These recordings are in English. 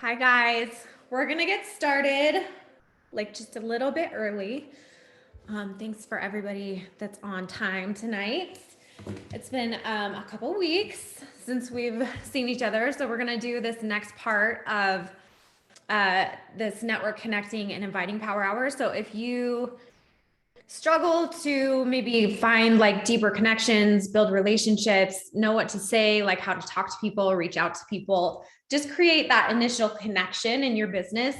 Hi guys, we're gonna get started like just a little bit early. Thanks for everybody that's on time tonight. It's been a couple weeks since we've seen each other, so we're gonna do this next part of this network connecting and inviting power hour. So if you struggle to maybe find like deeper connections, build relationships, know what to say, like how to talk to people, reach out to people, just create that initial connection in your business.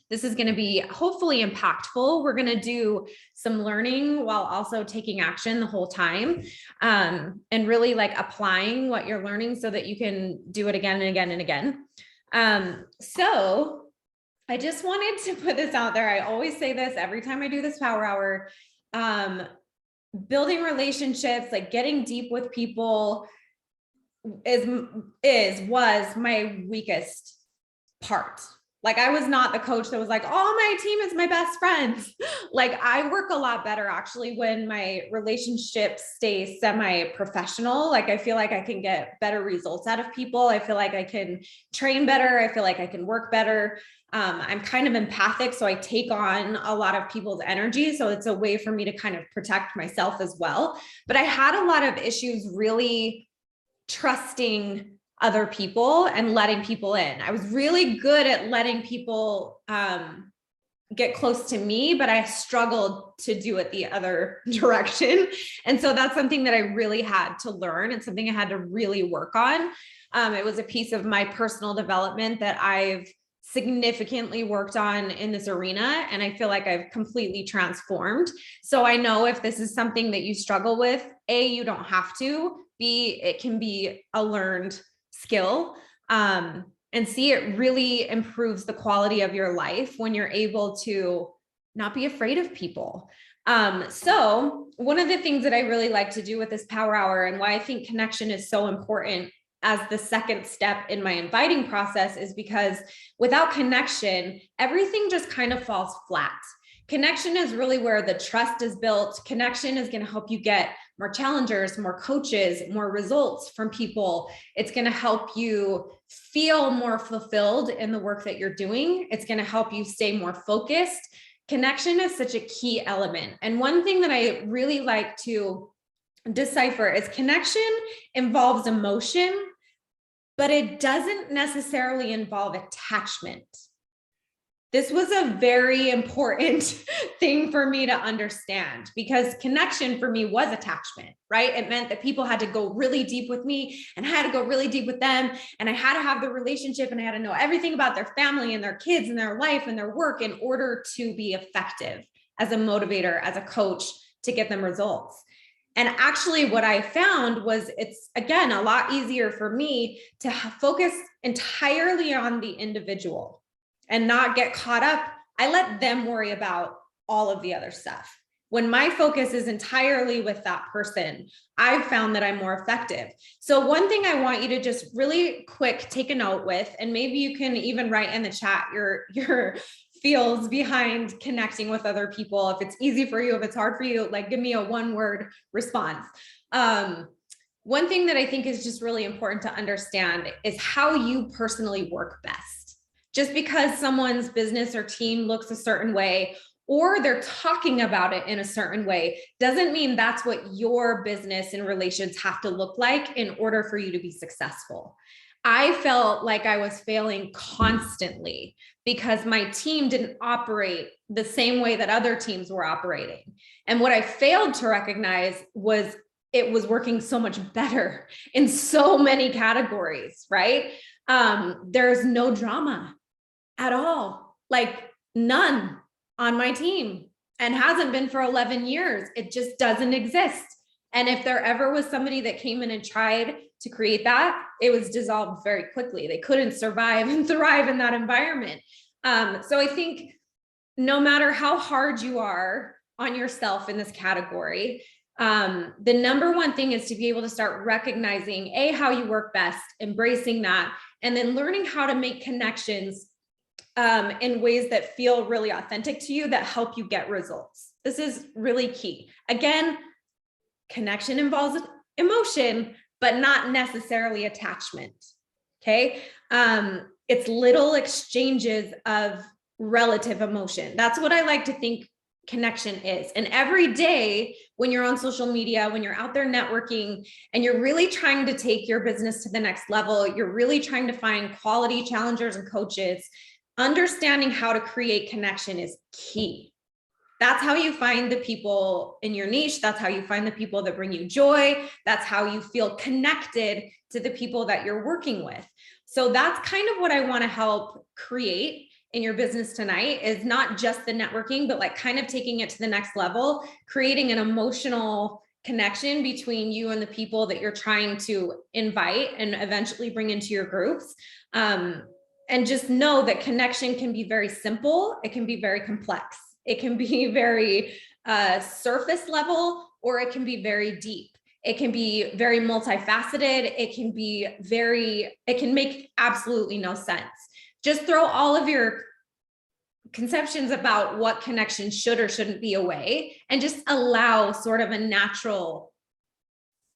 This is going to be hopefully impactful. We're going to do some learning while also taking action the whole time, and really like applying what you're learning so that you can do it again and again and again. So I just wanted to put this out there. I always say this every time I do this power hour. Building relationships, like getting deep with people was my weakest part. Like I was not the coach that was like, oh, my team is my best friends. Like I work a lot better actually when my relationships stay semi-professional. Like I feel like I can get better results out of people. I feel like I can train better. I feel like I can work better. I'm kind of empathic, so I take on a lot of people's energy. So it's a way for me to kind of protect myself as well. But I had a lot of issues really trusting other people and letting people in. I was really good at letting people get close to me, but I struggled to do it the other direction. And so that's something that I really had to learn and something I had to really work on. It was a piece of my personal development that I've significantly worked on in this arena. And I feel like I've completely transformed. So I know if this is something that you struggle with, A, you don't have to, B, it can be a learned skill. And C, it really improves the quality of your life when you're able to not be afraid of people. So one of the things that I really like to do with this power hour and why I think connection is so important as the second step in my inviting process is because without connection, everything just kind of falls flat. Connection is really where the trust is built. Connection is going to help you get more challengers, more coaches, more results from people. It's going to help you feel more fulfilled in the work that you're doing. It's going to help you stay more focused. Connection is such a key element. And one thing that I really like to decipher is connection involves emotion, but it doesn't necessarily involve attachment. This was a very important thing for me to understand because connection for me was attachment, right? It meant that people had to go really deep with me and I had to go really deep with them. And I had to have the relationship and I had to know everything about their family and their kids and their life and their work in order to be effective as a motivator, as a coach to get them results. And actually what I found was it's, again, a lot easier for me to focus entirely on the individual and not get caught up. I let them worry about all of the other stuff. When my focus is entirely with that person, I've found that I'm more effective. So one thing I want you to just really quick take a note with, and maybe you can even write in the chat your feels behind connecting with other people. If it's easy for you, if it's hard for you, like give me a one-word response. One thing that I think is just really important to understand is how you personally work best. Just because someone's business or team looks a certain way or they're talking about it in a certain way doesn't mean that's what your business and relations have to look like in order for you to be successful. I felt like I was failing constantly because my team didn't operate the same way that other teams were operating. And what I failed to recognize was it was working so much better in so many categories, right? There's no drama at all, like none on my team, and hasn't been for 11 years. It just doesn't exist. And if there ever was somebody that came in and tried to create that, it was dissolved very quickly. They couldn't survive and thrive in that environment. So I think no matter how hard you are on yourself in this category, the number one thing is to be able to start recognizing how you work best, embracing that, and then learning how to make connections in ways that feel really authentic to you that help you get results. This is really key. Again, connection involves emotion, but not necessarily attachment. Okay. it's little exchanges of relative emotion. That's what I like to think connection is. And every day when you're on social media, when you're out there networking and you're really trying to take your business to the next level, you're really trying to find quality challengers and coaches, understanding how to create connection is key. That's how you find the people in your niche. That's how you find the people that bring you joy. That's how you feel connected to the people that you're working with. So that's kind of what I want to help create in your business tonight, is not just the networking, but like kind of taking it to the next level, creating an emotional connection between you and the people that you're trying to invite and eventually bring into your groups. And just know that connection can be very simple. It can be very complex. It can be very surface level, or it can be very deep. It can be very multifaceted. It can make absolutely no sense. Just throw all of your conceptions about what connection should or shouldn't be away and just allow sort of a natural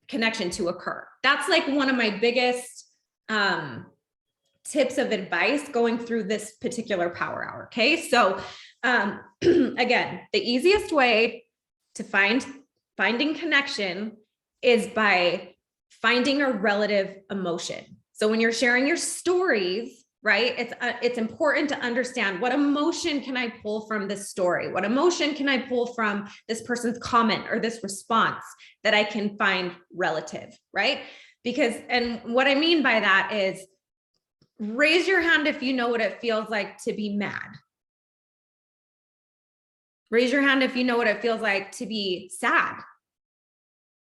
connection to occur. That's like one of my biggest tips of advice going through this particular power hour. Okay. So again, the easiest way to finding connection is by finding a relative emotion. So when you're sharing your stories, right, it's important to understand, what emotion can I pull from this story? What emotion can I pull from this person's comment or this response that I can find relative, right? Because, and what I mean by that is, raise your hand if you know what it feels like to be mad. Raise your hand if you know what it feels like to be sad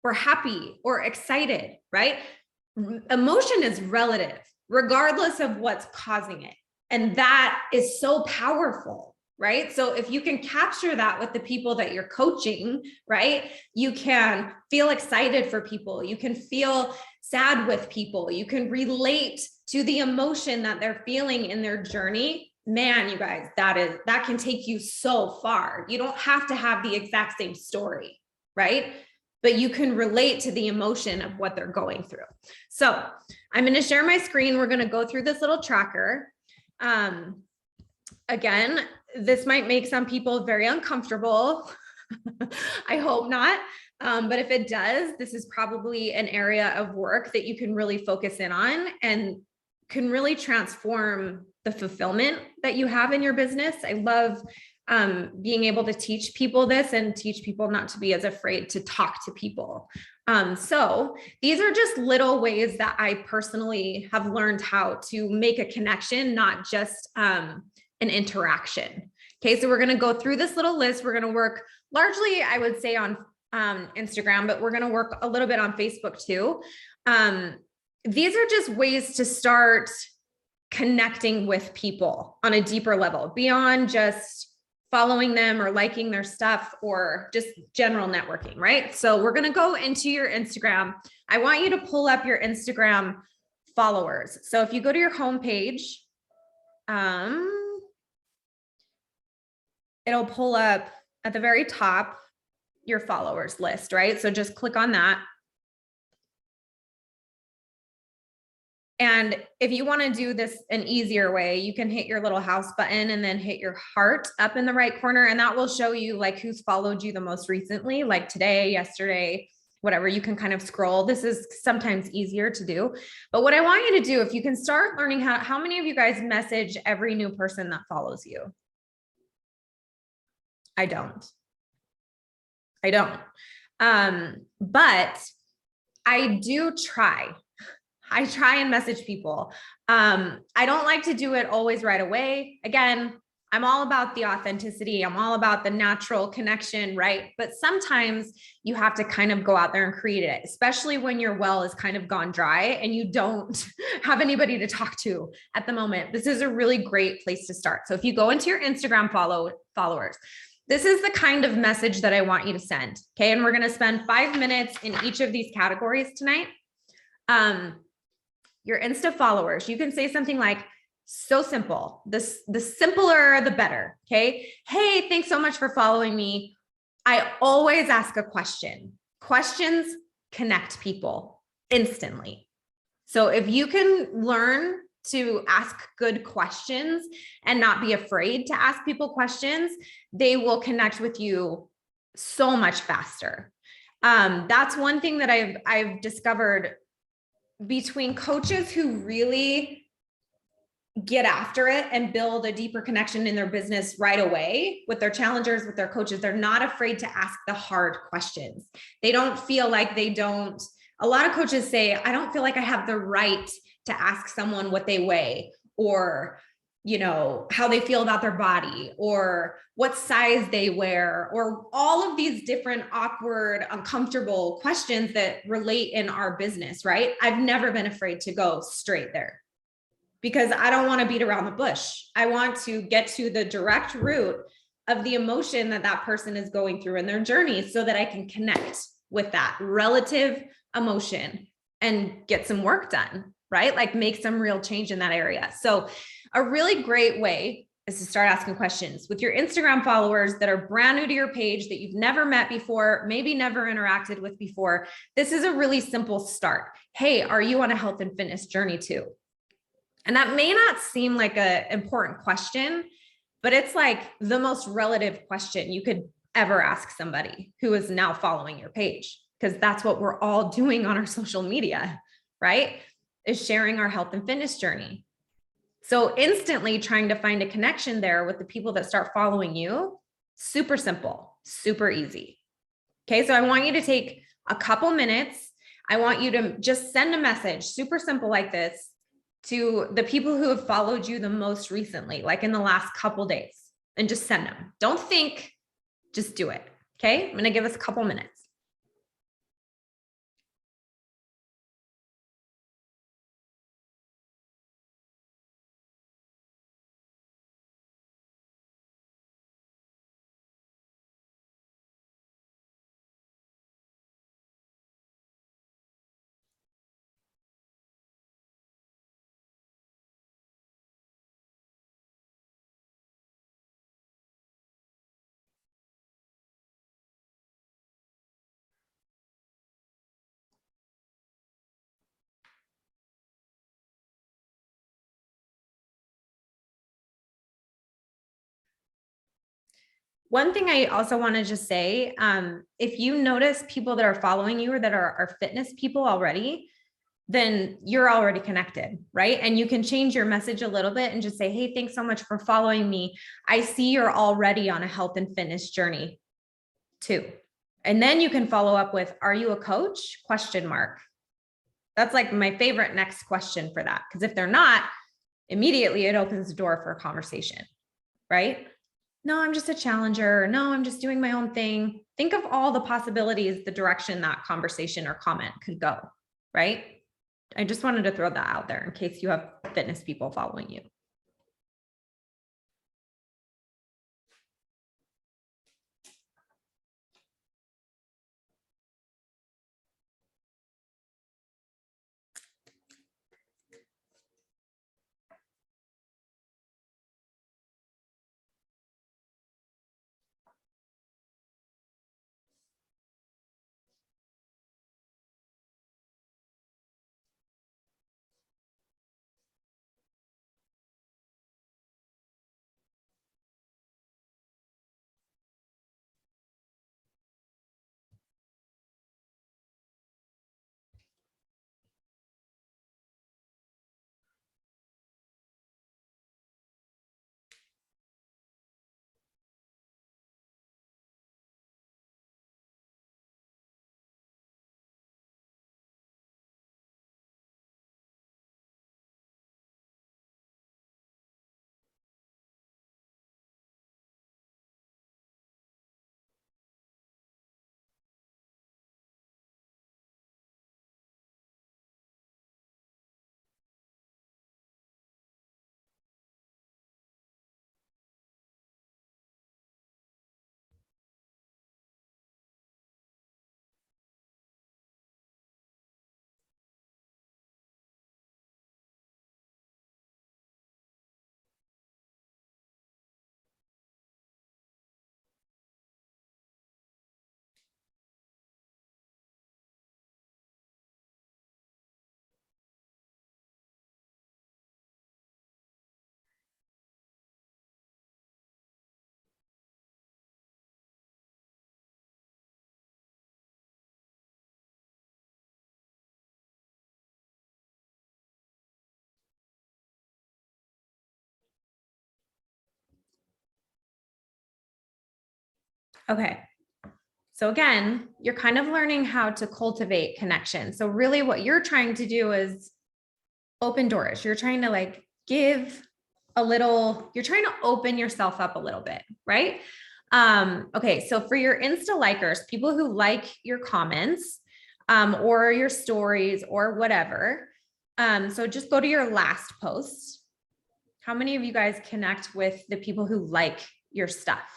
or happy or excited, right? Emotion is relative, regardless of what's causing it. And that is so powerful, right? So if you can capture that with the people that you're coaching, right, you can feel excited for people. You can feel sad with people. You can relate to the emotion that they're feeling in their journey. Man, you guys, that can take you so far. You don't have to have the exact same story, right? But you can relate to the emotion of what they're going through. So I'm going to share my screen. We're going to go through this little tracker. Again, this might make some people very uncomfortable. I hope not. But if it does, this is probably an area of work that you can really focus in on and can really transform the fulfillment that you have in your business. I love being able to teach people this and teach people not to be as afraid to talk to people. So these are just little ways that I personally have learned how to make a connection, not just an interaction. Okay, so we're going to go through this little list. We're going to work largely, I would say, on Instagram, but we're going to work a little bit on Facebook too. These are just ways to start connecting with people on a deeper level, beyond just following them or liking their stuff or just general networking, right? So we're going to go into your Instagram. I want you to pull up your Instagram followers. So if you go to your homepage, it'll pull up at the very top your followers list, right? So just click on that. And if you want to do this an easier way, you can hit your little house button and then hit your heart up in the right corner. And that will show you like who's followed you the most recently, like today, yesterday, whatever. You can kind of scroll. This is sometimes easier to do. But what I want you to do, if you can start learning how many of you guys message every new person that follows you? I don't. But I do try. I try and message people. I don't like to do it always right away. Again, I'm all about the authenticity. I'm all about the natural connection, right? But sometimes you have to kind of go out there and create it, especially when your well is kind of gone dry and you don't have anybody to talk to at the moment. This is a really great place to start. So if you go into your Instagram followers, this is the kind of message that I want you to send. Okay. And we're going to spend 5 minutes in each of these categories tonight. Your Insta followers, you can say something like, so simple. The simpler, the better. Okay. Hey, thanks so much for following me. I always ask a question. Questions connect people instantly. So if you can learn to ask good questions and not be afraid to ask people questions, they will connect with you so much faster. That's one thing that I've discovered between coaches who really get after it and build a deeper connection in their business right away with their challengers, with their coaches. They're not afraid to ask the hard questions. They don't feel like a lot of coaches say, I don't feel like I have the right to ask someone what they weigh, or, how they feel about their body, or what size they wear, or all of these different awkward, uncomfortable questions that relate in our business, right? I've never been afraid to go straight there, because I don't want to beat around the bush. I want to get to the direct root of the emotion that person is going through in their journey, so that I can connect with that relative emotion and get some work done, right? Like make some real change in that area. So a really great way is to start asking questions with your Instagram followers that are brand new to your page, that you've never met before, maybe never interacted with before. This is a really simple start. Hey, are you on a health and fitness journey too? And that may not seem like an important question, but it's like the most relative question you could ever ask somebody who is now following your page, because that's what we're all doing on our social media, right? Is sharing our health and fitness journey. So instantly trying to find a connection there with the people that start following you, super simple, super easy. Okay, so I want you to take a couple minutes. I want you to just send a message, super simple like this, to the people who have followed you the most recently, like in the last couple days, and just send them. Don't think, just do it. Okay, I'm going to give us a couple minutes. One thing I also want to just say, if you notice people that are following you or that are fitness people already, then you're already connected, right? And you can change your message a little bit and just say, hey, thanks so much for following me. I see you're already on a health and fitness journey too. And then you can follow up with, are you a coach? Question mark. That's like my favorite next question for that. Because if they're not, immediately it opens the door for a conversation, right? No, I'm just a challenger. No, I'm just doing my own thing. Think of all the possibilities, the direction that conversation or comment could go, right? I just wanted to throw that out there in case you have fitness people following you. Okay. So again, you're kind of learning how to cultivate connection. So really what you're trying to do is open doors. You're trying to like give a little, you're trying to open yourself up a little bit, right? Okay. So for your Insta likers, people who like your comments, or your stories or whatever. So just go to your last post. How many of you guys connect with the people who like your stuff?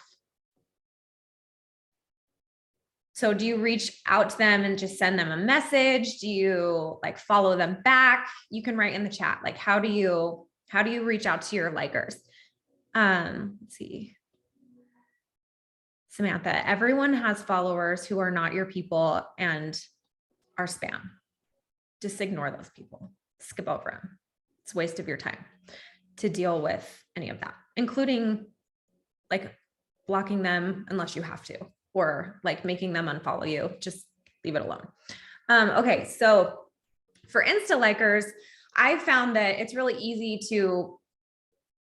So do you reach out to them and just send them a message? Do you like follow them back? You can write in the chat. Like, how do you reach out to your likers? Let's see. Samantha, everyone has followers who are not your people and are spam. Just ignore those people. Skip over them. It's a waste of your time to deal with any of that, including like blocking them unless you have to, or like making them unfollow you. Just leave it alone. Okay, so for Insta likers, I found that it's really easy to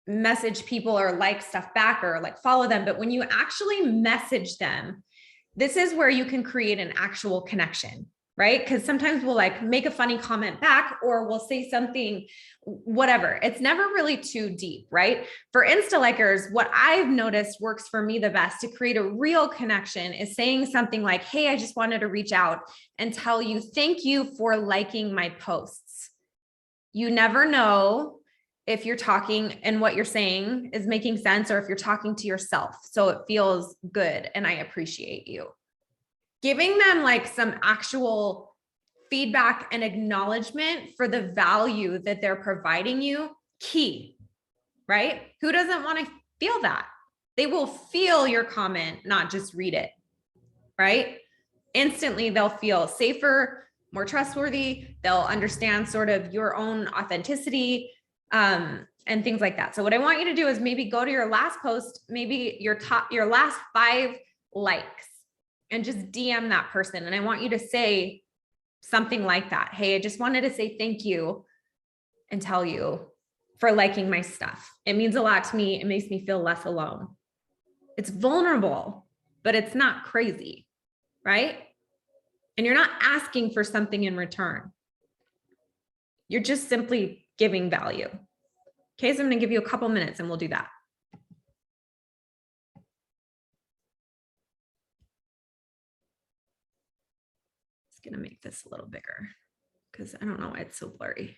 message people or like stuff back or like follow them. But when you actually message them, this is where you can create an actual connection, right? Because sometimes we'll like make a funny comment back or we'll say something, whatever. It's never really too deep, right? For Insta likers, what I've noticed works for me the best to create a real connection is saying something like, hey, I just wanted to reach out and tell you, thank you for liking my posts. You never know if you're talking and what you're saying is making sense or if you're talking to yourself. So it feels good and I appreciate you. Giving them like some actual feedback and acknowledgement for the value that they're providing you, key, right? Who doesn't want to feel that? They will feel your comment, not just read it, right? Instantly, they'll feel safer, more trustworthy. They'll understand sort of your own authenticity, and things like that. So what I want you to do is maybe go to your last post, maybe your last 5 likes, and just DM that person. And I want you to say something like that. Hey, I just wanted to say thank you and tell you for liking my stuff. It means a lot to me. It makes me feel less alone. It's vulnerable, but it's not crazy, right? And you're not asking for something in return. You're just simply giving value. Okay, so I'm going to give you a couple minutes and we'll do that. Just going to make this a little bigger because I don't know why it's so blurry.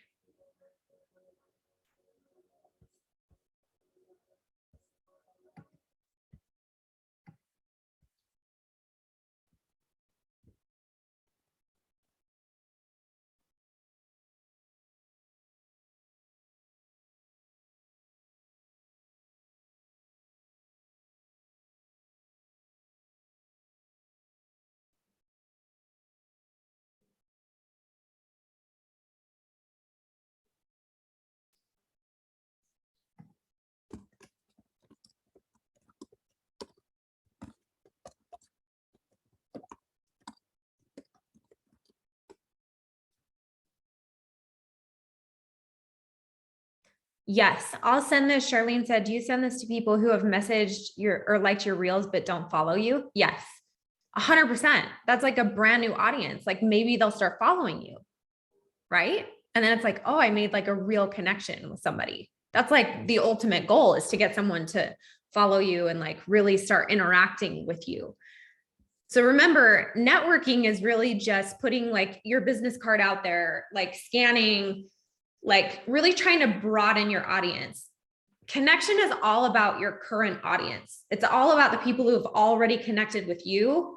Yes, I'll send this. Charlene said, do you send this to people who have messaged your or liked your reels but don't follow you? Yes, 100%. That's like a brand new audience. Like maybe they'll start following you, right? And then it's like, oh, I made like a real connection with somebody. That's like the ultimate goal, is to get someone to follow you and like really start interacting with you. So remember, networking is really just putting like your business card out there, like scanning, like really trying to broaden your audience. Connection is all about your current audience. It's all about the people who have already connected with you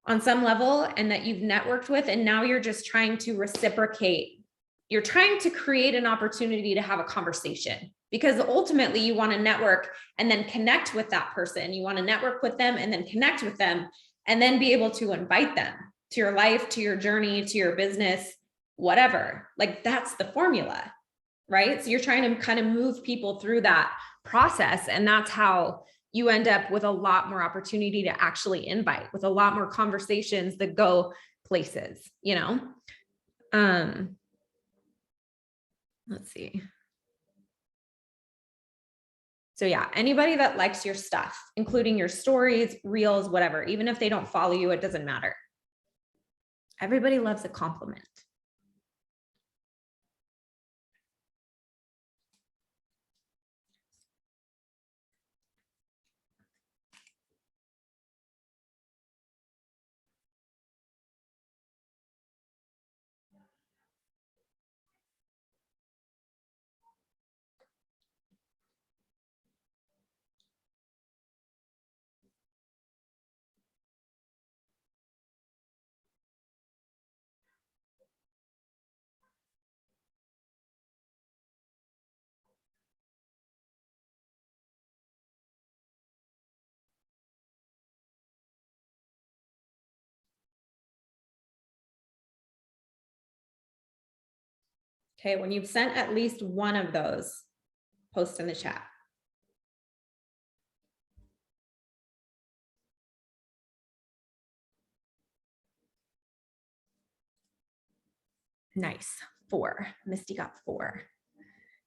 on some level and that you've networked with. And now you're just trying to reciprocate. You're trying to create an opportunity to have a conversation, because ultimately you want to network and then connect with that person. You want to network with them and then connect with them and then be able to invite them to your life, to your journey, to your business, whatever. Like that's the formula, right? So you're trying to kind of move people through that process. And that's how you end up with a lot more opportunity to actually invite, with a lot more conversations that go places, you know? Let's see. So yeah, anybody that likes your stuff, including your stories, reels, whatever, even if they don't follow you, it doesn't matter. Everybody loves a compliment. Okay, when you've sent at least one of those, post in the chat. Nice, 4. Misty got 4.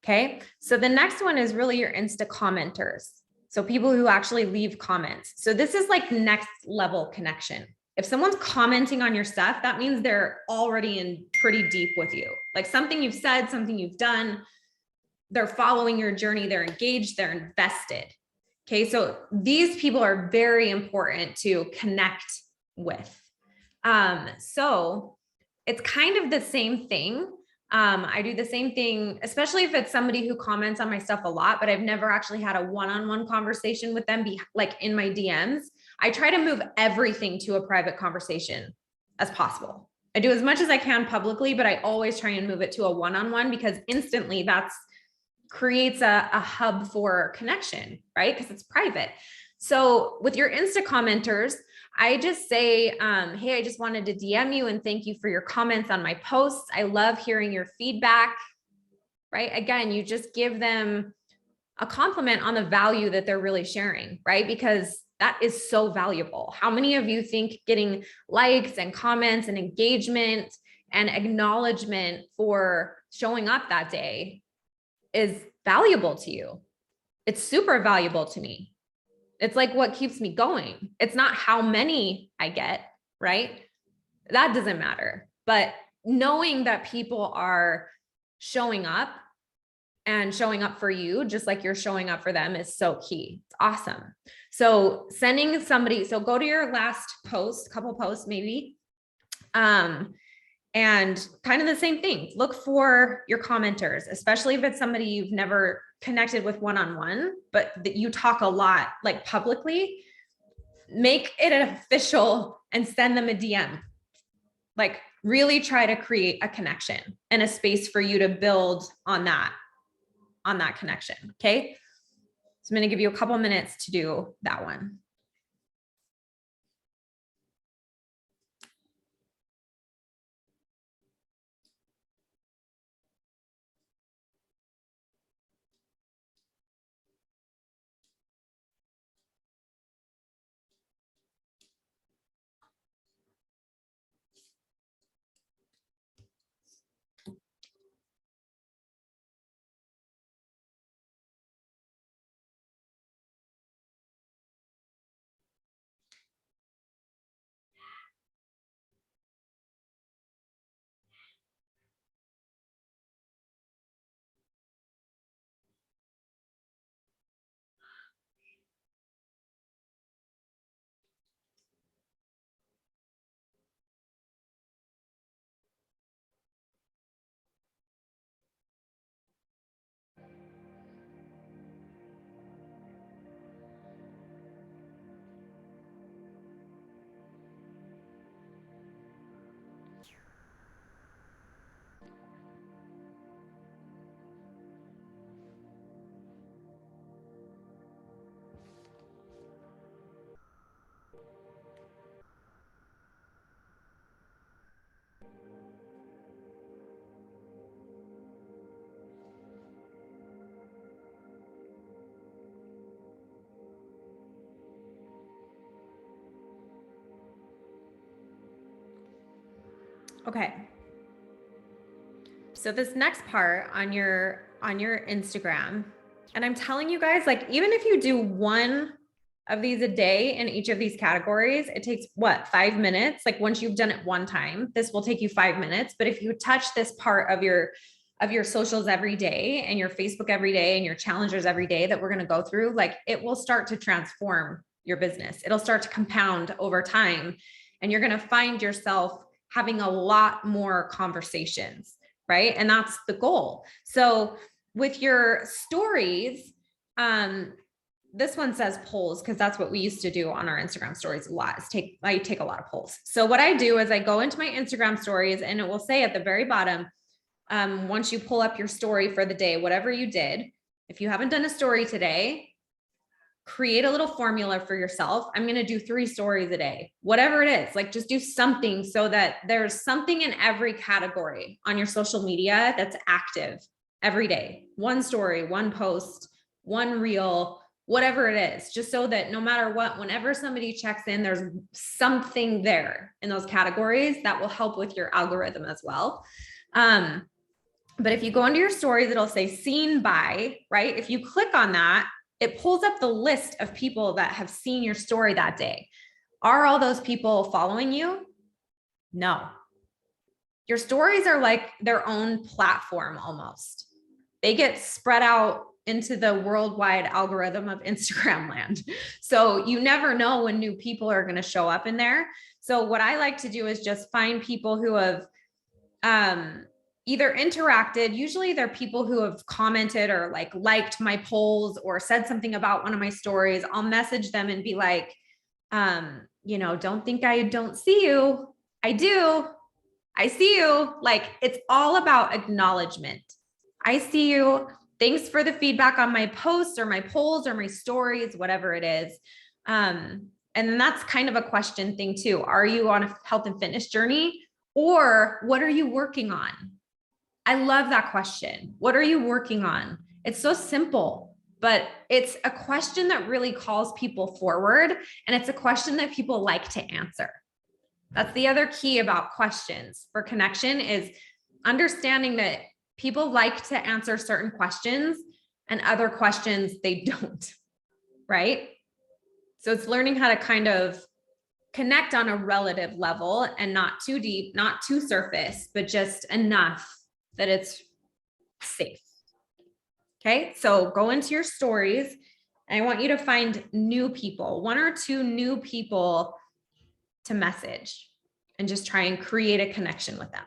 Okay, so the next one is really your Insta commenters. So people who actually leave comments. So this is like next level connection. If someone's commenting on your stuff, that means they're already in pretty deep with you. Like something you've said, something you've done, they're following your journey, they're engaged, they're invested. Okay, so these people are very important to connect with. So it's kind of the same thing. I do the same thing, especially if it's somebody who comments on my stuff a lot, but I've never actually had a one-on-one conversation with them, be like in my DMs. I try to move everything to a private conversation as possible. I do as much as I can publicly, but I always try and move it to a one-on-one because instantly that's creates a hub for connection, right? Because it's private. So with your Insta commenters, I just say, hey, I just wanted to DM you and thank you for your comments on my posts. I love hearing your feedback, right? Again, you just give them a compliment on the value that they're really sharing, right? Because that is so valuable. How many of you think getting likes and comments and engagement and acknowledgement for showing up that day is valuable to you? It's super valuable to me. It's like what keeps me going. It's not how many I get, right? That doesn't matter. But knowing that people are showing up and showing up for you, just like you're showing up for them, is so key. It's awesome. So sending somebody, so go to your last post, couple posts maybe, and kind of the same thing. Look for your commenters, especially if it's somebody you've never connected with one-on-one, but that you talk a lot, like publicly. Make it official and send them a DM. Like really try to create a connection and a space for you to build on that connection. Okay. So I'm going to give you a couple minutes to do that one. Okay. So this next part on your Instagram, And I'm telling you guys, like, even if you do one of these a day in each of these categories, it takes what, 5 minutes? Like once you've done it one time, this will take you 5 minutes. But if you touch this part of your socials every day and your Facebook every day and your challengers every day that we're going to go through, like it will start to transform your business. It'll start to compound over time. And you're going to find yourself having a lot more conversations, right? And that's the goal. So with your stories, this one says polls because that's what we used to do on our Instagram stories a lot. I take a lot of polls. So what I do is I go into my Instagram stories and it will say at the very bottom, once you pull up your story for the day, whatever you did, if you haven't done a story today, create a little formula for yourself. I'm going to do 3 stories a day, whatever it is, like just do something so that there's something in every category on your social media that's active every day. 1 story, 1 post, 1 reel, whatever it is, just so that no matter what, whenever somebody checks in, there's something there in those categories that will help with your algorithm as well. But if you go into your stories, it'll say seen by, right? If you click on that, it pulls up the list of people that have seen your story that day. Are all those people following you? No. Your stories are like their own platform almost. They get spread out into the worldwide algorithm of Instagram land. So you never know when new people are going to show up in there. So what I like to do is just find people who have either interacted. Usually they're people who have commented or like liked my polls or said something about one of my stories. I'll message them and be like, don't think I don't see you. I do. I see you. Like it's all about acknowledgement. I see you. Thanks for the feedback on my posts or my polls or my stories, whatever it is. And then that's kind of a question thing too. Are you on a health and fitness journey, or what are you working on? I love that question. What are you working on? It's so simple, but it's a question that really calls people forward. And it's a question that people like to answer. That's the other key about questions for connection, is understanding that people like to answer certain questions and other questions they don't, right? So it's learning how to kind of connect on a relative level and not too deep, not too surface, but just enough that it's safe. Okay, so go into your stories and I want you to find new people, 1 or 2 new people to message, and just try and create a connection with them.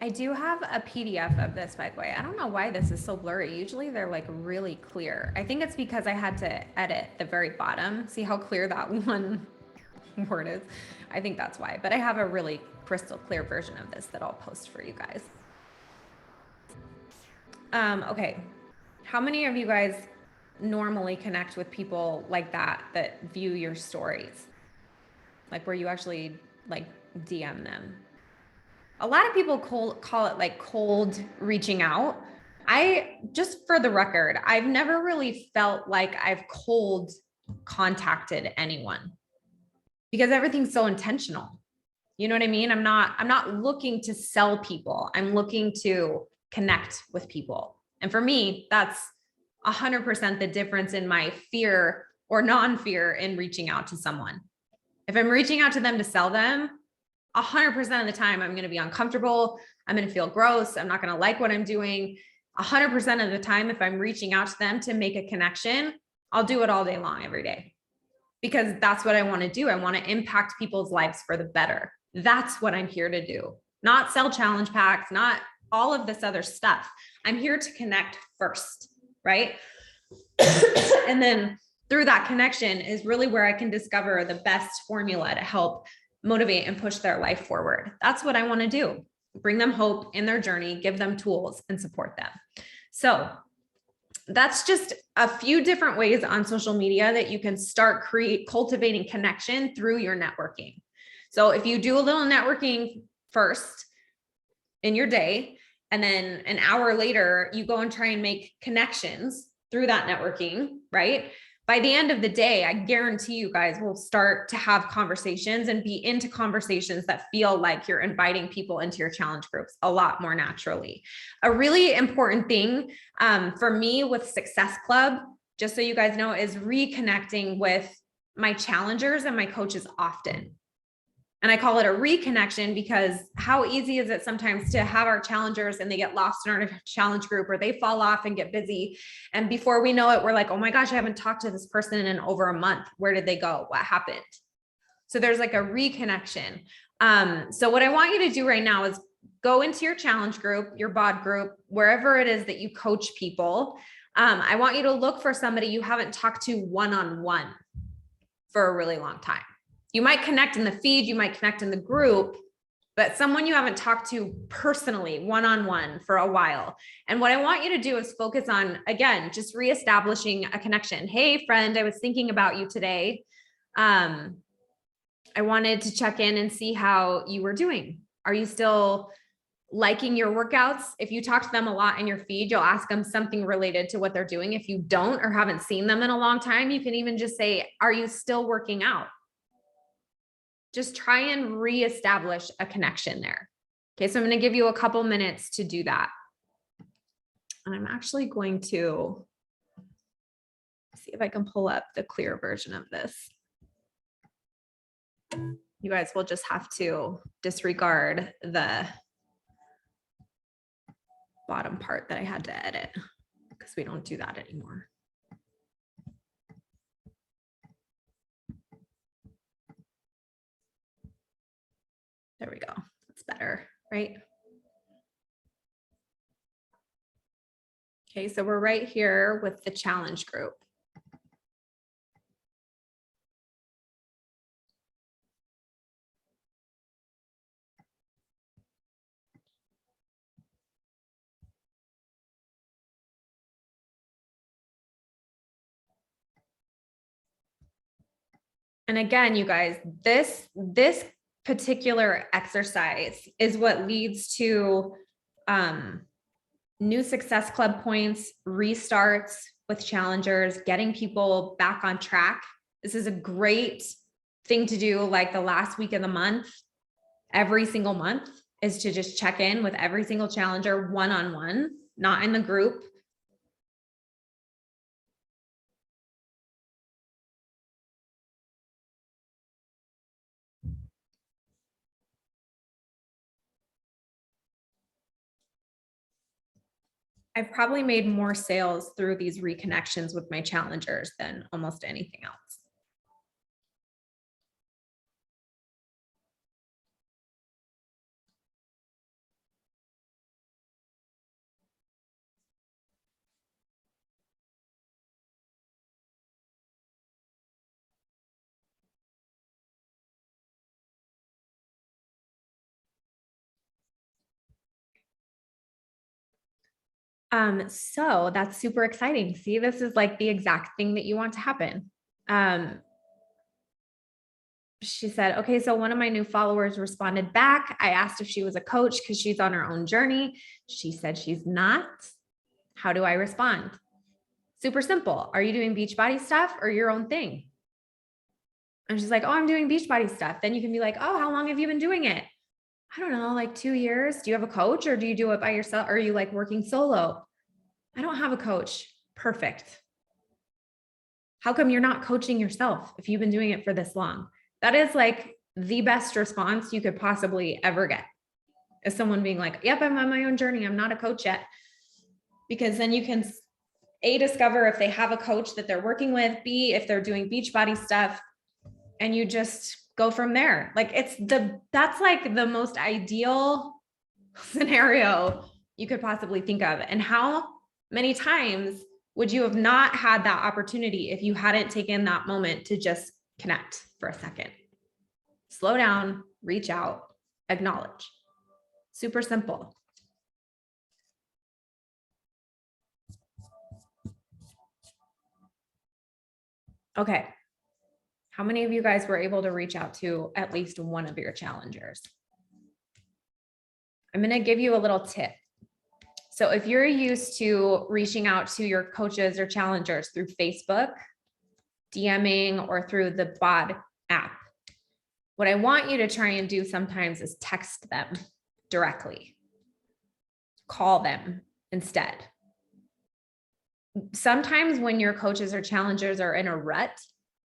I do have a PDF of this, by the way. I don't know why this is so blurry. Usually they're like really clear. I think it's because I had to edit the very bottom. See how clear that one word is? I think that's why. But I have a really crystal clear version of this that I'll post for you guys. Okay. How many of you guys normally connect with people like that view your stories? Like where you actually like DM them? A lot of people call it like cold reaching out. Just for the record, I've never really felt like I've cold contacted anyone because everything's so intentional. You know what I mean? I'm not looking to sell people. I'm looking to connect with people. And for me, that's 100% the difference in my fear or non-fear in reaching out to someone. If I'm reaching out to them to sell them, 100% of the time, I'm going to be uncomfortable. I'm going to feel gross. I'm not going to like what I'm doing. 100% of the time, if I'm reaching out to them to make a connection, I'll do it all day long, every day, because that's what I want to do. I want to impact people's lives for the better. That's what I'm here to do. Not sell challenge packs, not all of this other stuff. I'm here to connect first, right? And then through that connection is really where I can discover the best formula to help motivate and push their life forward. That's what I want to do. Bring them hope in their journey, give them tools and support them. So that's just a few different ways on social media that you can start cultivating connection through your networking. So if you do a little networking first in your day, and then an hour later, you go and try and make connections through that networking, right? By the end of the day, I guarantee you guys will start to have conversations and be into conversations that feel like you're inviting people into your challenge groups a lot more naturally. A really important thing for me with Success Club, just so you guys know, is reconnecting with my challengers and my coaches often. And I call it a reconnection because how easy is it sometimes to have our challengers and they get lost in our challenge group or they fall off and get busy. And before we know it, we're like, oh my gosh, I haven't talked to this person in over a month. Where did they go? What happened? So there's like a reconnection. So what I want you to do right now is go into your challenge group, your bod group, wherever it is that you coach people. I want you to look for somebody you haven't talked to one-on-one for a really long time. You might connect in the feed, you might connect in the group, but someone you haven't talked to personally, one-on-one for a while. And what I want you to do is focus on, again, just reestablishing a connection. Hey, friend, I was thinking about you today. I wanted to check in and see how you were doing. Are you still liking your workouts? If you talk to them a lot in your feed, you'll ask them something related to what they're doing. If you don't or haven't seen them in a long time, you can even just say, are you still working out? Just try and reestablish a connection there. Okay, so I'm going to give you a couple minutes to do that. And I'm actually going to see if I can pull up the clear version of this. You guys will just have to disregard the bottom part that I had to edit because we don't do that anymore. There we go. That's better, right? Okay, so we're right here with the challenge group. And again, you guys, this particular exercise is what leads to new Success Club points, restarts with challengers, getting people back on track. This is a great thing to do like the last week of the month, every single month, is to just check in with every single challenger one-on-one, not in the group. I've probably made more sales through these reconnections with my challengers than almost anything else. So that's super exciting. See, this is like the exact thing that you want to happen. She said, okay, so one of my new followers responded back. I asked if she was a coach because she's on her own journey. She said she's not. How do I respond? Super simple. Are you doing Beachbody stuff or your own thing? And she's like, oh, I'm doing Beachbody stuff. Then you can be like, oh, how long have you been doing it? I don't know, like 2 years. Do you have a coach or do you do it by yourself? Or are you like working solo? I don't have a coach. Perfect. How come you're not coaching yourself if you've been doing it for this long? That is like the best response you could possibly ever get, is someone being like, yep, I'm on my own journey. I'm not a coach yet. Because then you can A, discover if they have a coach that they're working with, B, if they're doing Beachbody stuff, and you just go from there. Like that's like the most ideal scenario you could possibly think of. And how many times would you have not had that opportunity if you hadn't taken that moment to just connect for a second? Slow down, reach out, acknowledge. Super simple. Okay. How many of you guys were able to reach out to at least one of your challengers? I'm going to give you a little tip. So if you're used to reaching out to your coaches or challengers through Facebook, DMing, or through the BOD app, what I want you to try and do sometimes is text them directly. Call them instead. Sometimes when your coaches or challengers are in a rut,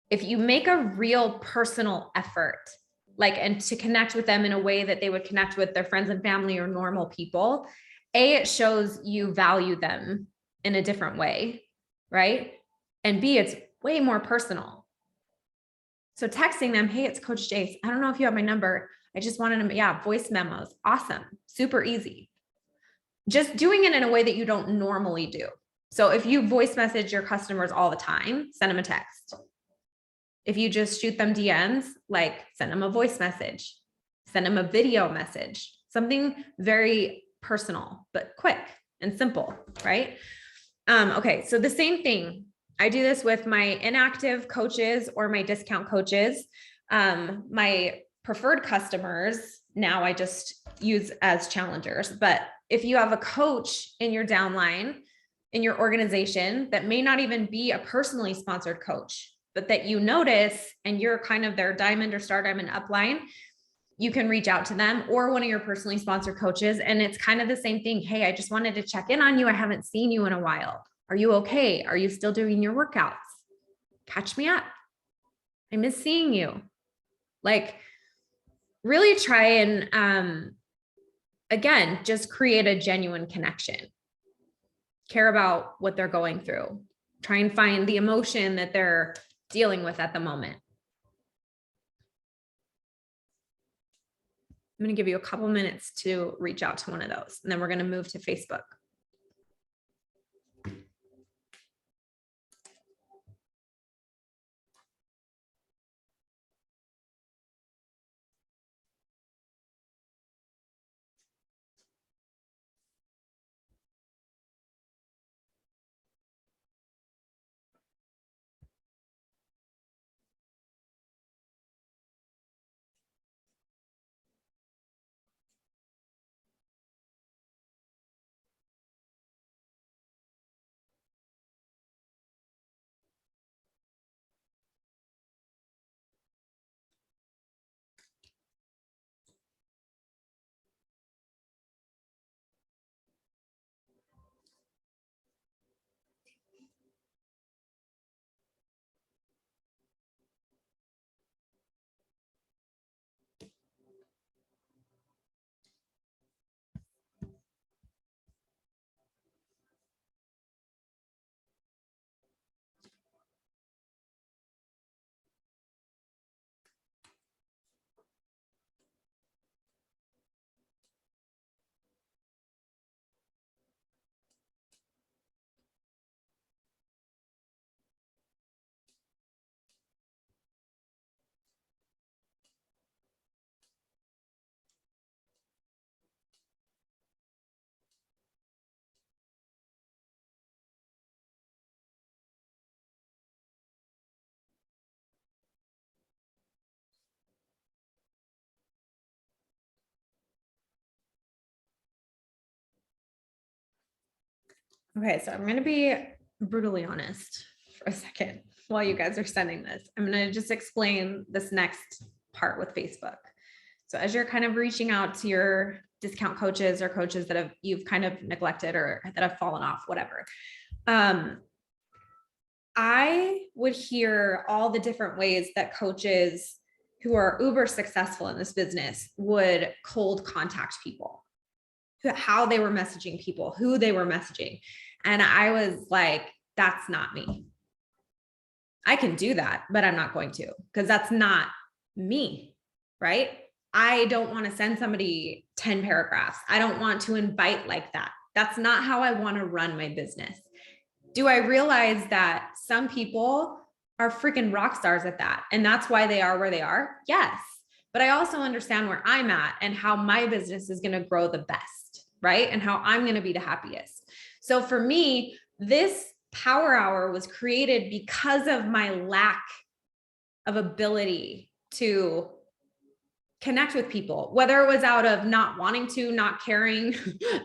if you make a real personal effort, like, and to connect with them in a way that they would connect with their friends and family or normal people, A, it shows you value them in a different way, right? And B, it's way more personal. So texting them, hey, it's Coach Jace. I don't know if you have my number. I just wanted to, voice memos. Awesome. Super easy. Just doing it in a way that you don't normally do. So if you voice message your customers all the time, send them a text. If you just shoot them DMs, like send them a voice message, send them a video message, something very personal, but quick and simple, right? Okay, so the same thing. I do this with my inactive coaches or my discount coaches. My preferred customers, now I just use as challengers. But if you have a coach in your downline, in your organization that may not even be a personally sponsored coach, but that you notice and you're kind of their diamond or star diamond upline, you can reach out to them or one of your personally sponsored coaches. And it's kind of the same thing. Hey, I just wanted to check in on you. I haven't seen you in a while. Are you okay? Are you still doing your workouts? Catch me up. I miss seeing you. Like, really try and, again, just create a genuine connection. Care about what they're going through. Try and find the emotion that they're dealing with at the moment. I'm going to give you a couple minutes to reach out to one of those, and then we're going to move to Facebook. Okay, so I'm going to be brutally honest for a second while you guys are sending this. I'm going to just explain this next part with Facebook. So as you're kind of reaching out to your discount coaches or coaches that you've kind of neglected or that have fallen off, whatever, I would hear all the different ways that coaches who are uber successful in this business would cold contact people, how they were messaging people, who they were messaging. And I was like, that's not me. I can do that, but I'm not going to, because that's not me, right? I don't want to send somebody 10 paragraphs. I don't want to invite like that. That's not how I want to run my business. Do I realize that some people are freaking rock stars at that, and that's why they are where they are? Yes. But I also understand where I'm at and how my business is going to grow the best, right? And how I'm going to be the happiest. So for me, this power hour was created because of my lack of ability to connect with people, whether it was out of not wanting to, not caring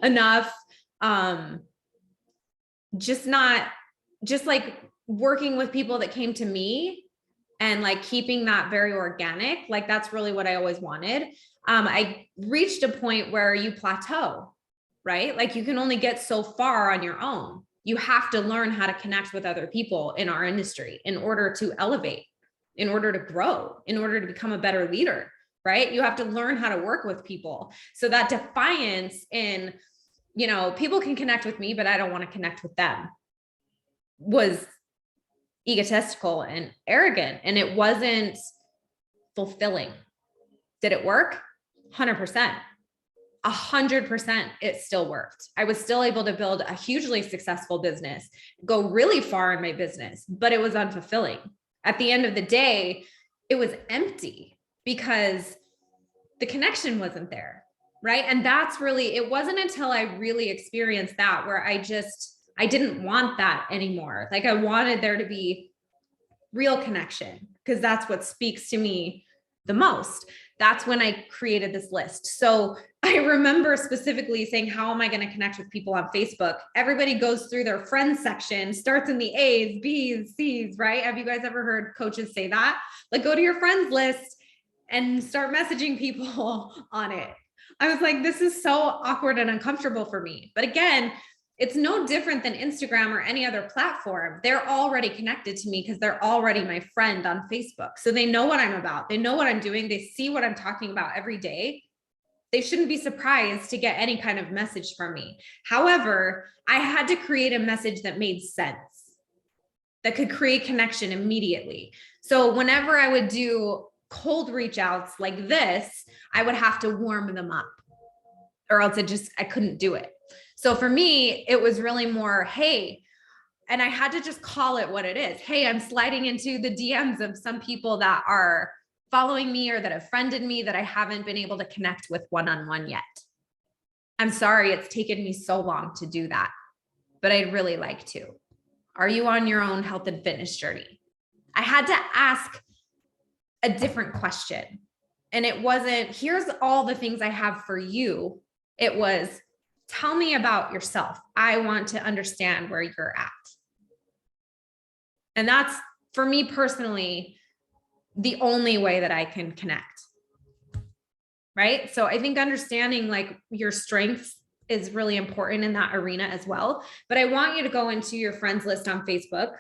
enough, just like working with people that came to me and like keeping that very organic. Like that's really what I always wanted. I reached a point where you plateau, right? Like you can only get so far on your own. You have to learn how to connect with other people in our industry in order to elevate, in order to grow, in order to become a better leader, right? You have to learn how to work with people. So that defiance in, people can connect with me, but I don't want to connect with them, was egotistical and arrogant, and it wasn't fulfilling. Did it work? 100%. 100% it still worked. I was still able to build a hugely successful business, go really far in my business, but it was unfulfilling. At the end of the day, it was empty because the connection wasn't there, right? And that's really, it wasn't until I really experienced that where I didn't want that anymore. Like I wanted there to be real connection, because that's what speaks to me the most. That's when I created this list. So I remember specifically saying, how am I going to connect with people on Facebook? Everybody goes through their friends section, starts in the A's, B's, C's, right? Have you guys ever heard coaches say that? Like, go to your friends list and start messaging people on it. I was like, this is so awkward and uncomfortable for me. But again, it's no different than Instagram or any other platform. They're already connected to me because they're already my friend on Facebook. So they know what I'm about. They know what I'm doing. They see what I'm talking about every day. They shouldn't be surprised to get any kind of message from me. However, I had to create a message that made sense, that could create connection immediately. So whenever I would do cold reach outs like this, I would have to warm them up, or else I couldn't do it. So for me, it was really more, hey, and I had to just call it what it is. Hey, I'm sliding into the DMs of some people that are following me or that have friended me that I haven't been able to connect with one-on-one yet. I'm sorry it's taken me so long to do that, but I'd really like to. Are you on your own health and fitness journey? I had to ask a different question. And it wasn't, here's all the things I have for you. It was, tell me about yourself. I want to understand where you're at. And that's, for me personally, the only way that I can connect. Right? So I think understanding like your strengths is really important in that arena as well. But I want you to go into your friends list on Facebook.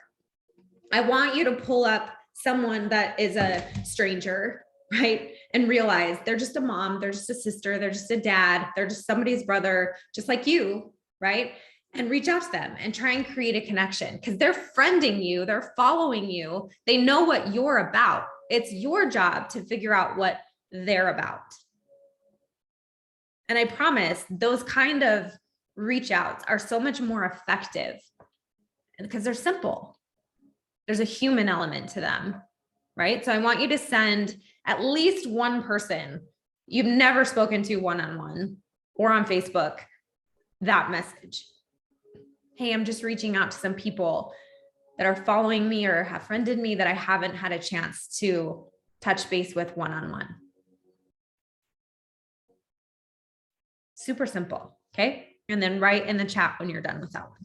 I want you to pull up someone that is a stranger, right? And realize they're just a mom, they're just a sister, they're just a dad, they're just somebody's brother, just like you, right? And reach out to them and try and create a connection, because they're friending you, they're following you, they know what you're about. It's your job to figure out what they're about. And I promise those kind of reach outs are so much more effective because they're simple. There's a human element to them, right? So I want you to send at least one person you've never spoken to one-on-one or on Facebook that message. Hey, I'm just reaching out to some people that are following me or have friended me that I haven't had a chance to touch base with one-on-one. Super simple, okay? And then write in the chat when you're done with that one.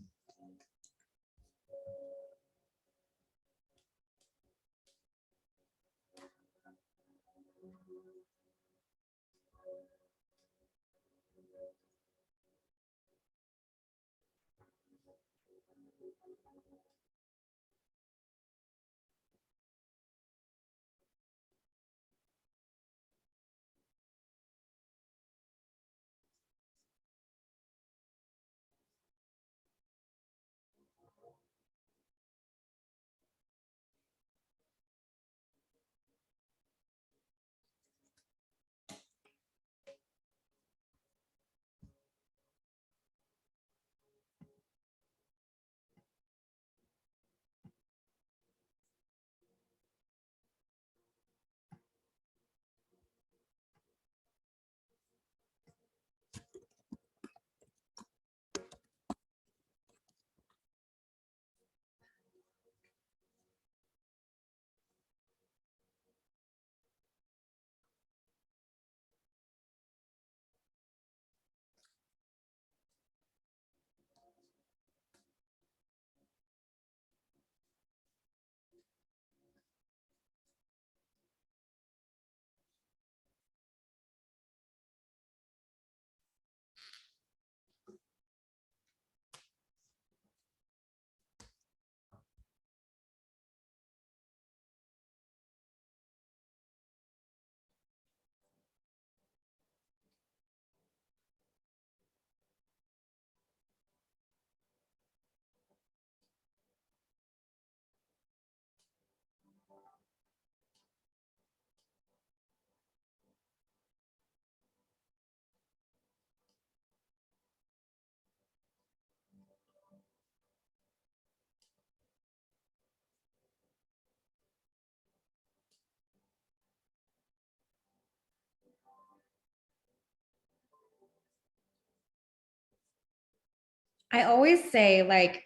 I always say, like,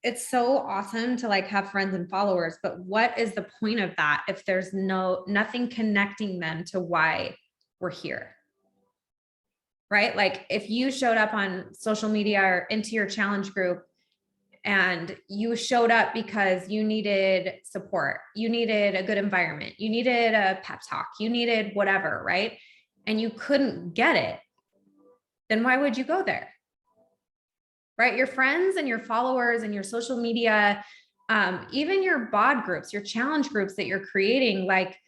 it's so awesome to like have friends and followers, but what is the point of that if there's nothing connecting them to why we're here? Right? Like if you showed up on social media or into your challenge group and you showed up because you needed support, you needed a good environment, you needed a pep talk, you needed whatever, right? And you couldn't get it, then why would you go there? Right? Your friends and your followers and your social media, even your bod groups, your challenge groups that you're creating, like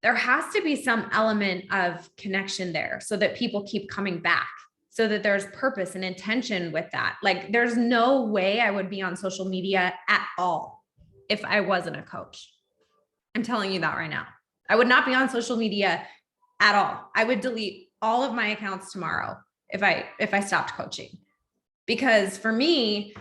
there has to be some element of connection there so that people keep coming back, so that there's purpose and intention with that. Like there's no way I would be on social media at all if I wasn't a coach. I'm telling you that right now. I would not be on social media at all. I would delete all of my accounts tomorrow if I stopped coaching. Because for me,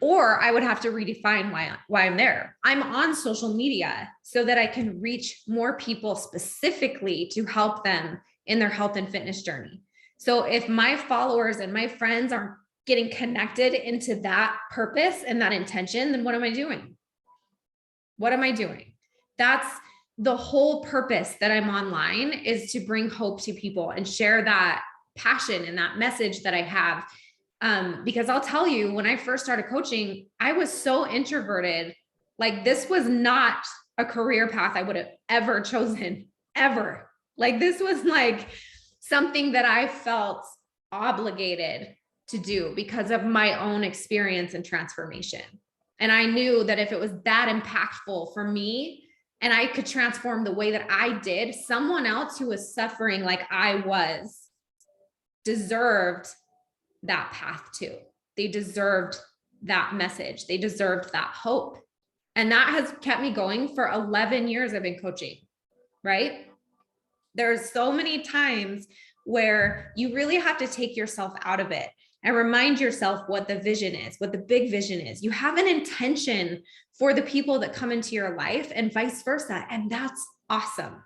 or I would have to redefine why I'm there. I'm on social media so that I can reach more people specifically to help them in their health and fitness journey. So if my followers and my friends aren't getting connected into that purpose and that intention, then what am I doing? What am I doing? That's the whole purpose that I'm online, is to bring hope to people and share that passion and that message that I have. Because I'll tell you, when I first started coaching, I was so introverted. Like this was not a career path I would have ever chosen, ever. Like this was like something that I felt obligated to do because of my own experience and transformation. And I knew that if it was that impactful for me and I could transform the way that I did, someone else who was suffering like I was deserved that path too. They deserved that message. They deserved that hope. And that has kept me going for 11 years I've been coaching, right? There's so many times where you really have to take yourself out of it and remind yourself what the vision is, what the big vision is. You have an intention for the people that come into your life and vice versa. And that's awesome.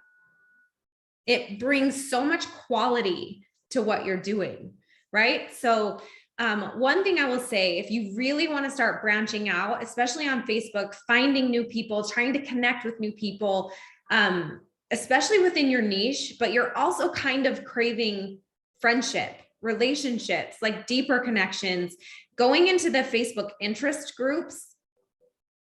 It brings so much quality to what you're doing, right? So one thing I will say, if you really want to start branching out, especially on Facebook, finding new people, trying to connect with new people, especially within your niche, but you're also kind of craving friendship, relationships, like deeper connections, going into the Facebook interest groups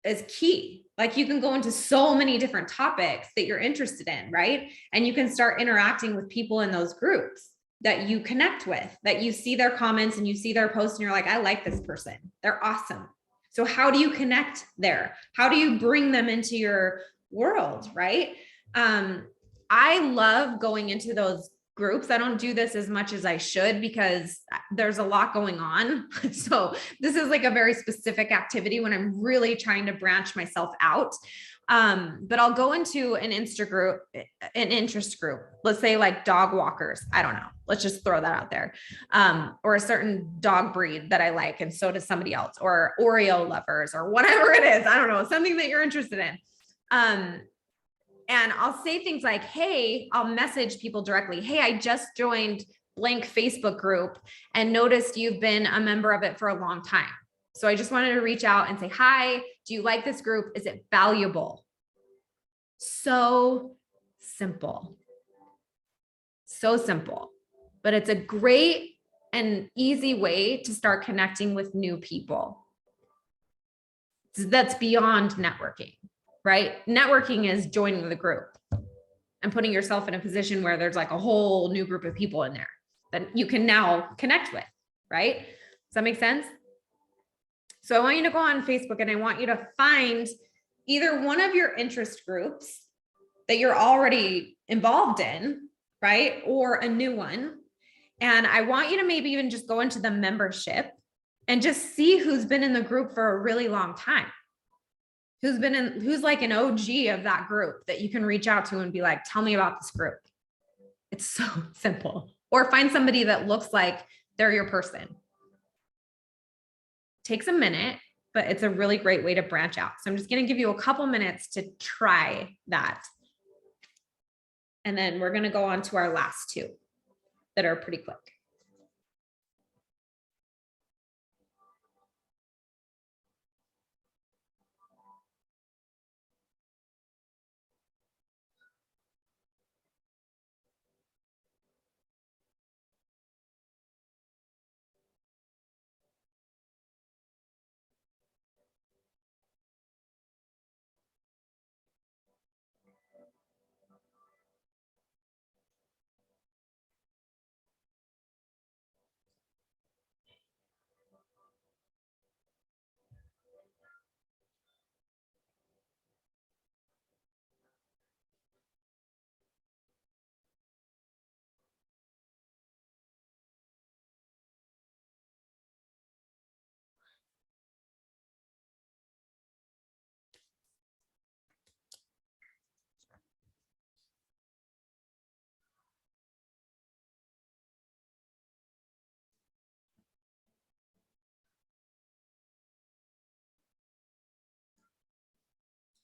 is key. Like you can go into so many different topics that you're interested in, right? And you can start interacting with people in those groups that you connect with, that you see their comments and you see their posts and you're like, I like this person. They're awesome. So how do you connect there? How do you bring them into your world, right? I love going into those groups. I don't do this as much as I should because there's a lot going on. So this is like a very specific activity when I'm really trying to branch myself out. But I'll go into an interest group, let's say like dog walkers. I don't know. Let's just throw that out there. Or a certain dog breed that I like. And so does somebody else, or Oreo lovers or whatever it is. I don't know, something that you're interested in. And I'll say things like, hey, I'll message people directly. Hey, I just joined blank Facebook group and noticed you've been a member of it for a long time. So I just wanted to reach out and say, hi, do you like this group? Is it valuable? So simple. So simple. But it's a great and easy way to start connecting with new people. That's beyond networking. Right? Networking is joining the group and putting yourself in a position where there's like a whole new group of people in there that you can now connect with, right? Does that make sense? So I want you to go on Facebook and I want you to find either one of your interest groups that you're already involved in, right? Or a new one. And I want you to maybe even just go into the membership and just see who's been in the group for a really long time. Who's like an OG of that group that you can reach out to and be like, tell me about this group. It's so simple. Or find somebody that looks like they're your person. Takes a minute, but it's a really great way to branch out. So I'm just going to give you a couple minutes to try that. And then we're going to go on to our last two that are pretty quick.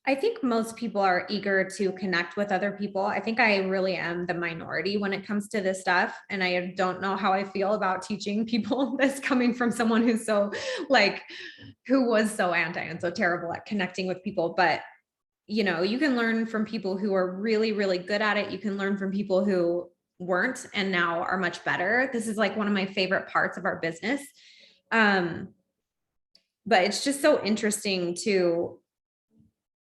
I think most people are eager to connect with other people. I think I really am the minority when it comes to this stuff. And I don't know how I feel about teaching people this, coming from someone who's so like, who was so anti and so terrible at connecting with people. But, you know, you can learn from people who are really, really good at it. You can learn from people who weren't and now are much better. This is like one of my favorite parts of our business. But it's just so interesting to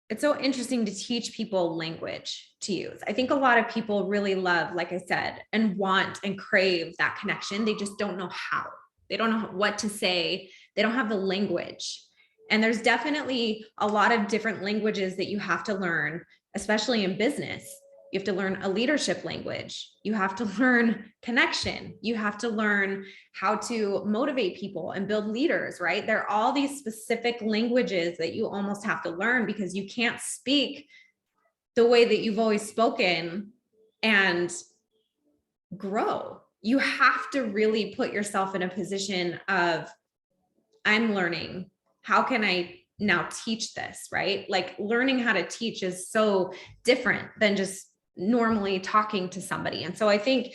teach people language to use. I think a lot of people really love, like I said, and want and crave that connection. They just don't know how. They don't know what to say. They don't have the language. And there's definitely a lot of different languages that you have to learn, especially in business. You have to learn a leadership language. You have to learn connection. You have to learn how to motivate people and build leaders, right? There are all these specific languages that you almost have to learn, because you can't speak the way that you've always spoken and grow. You have to really put yourself in a position of, I'm learning. How can I now teach this, right? Like learning how to teach is so different than just normally talking to somebody. And so I think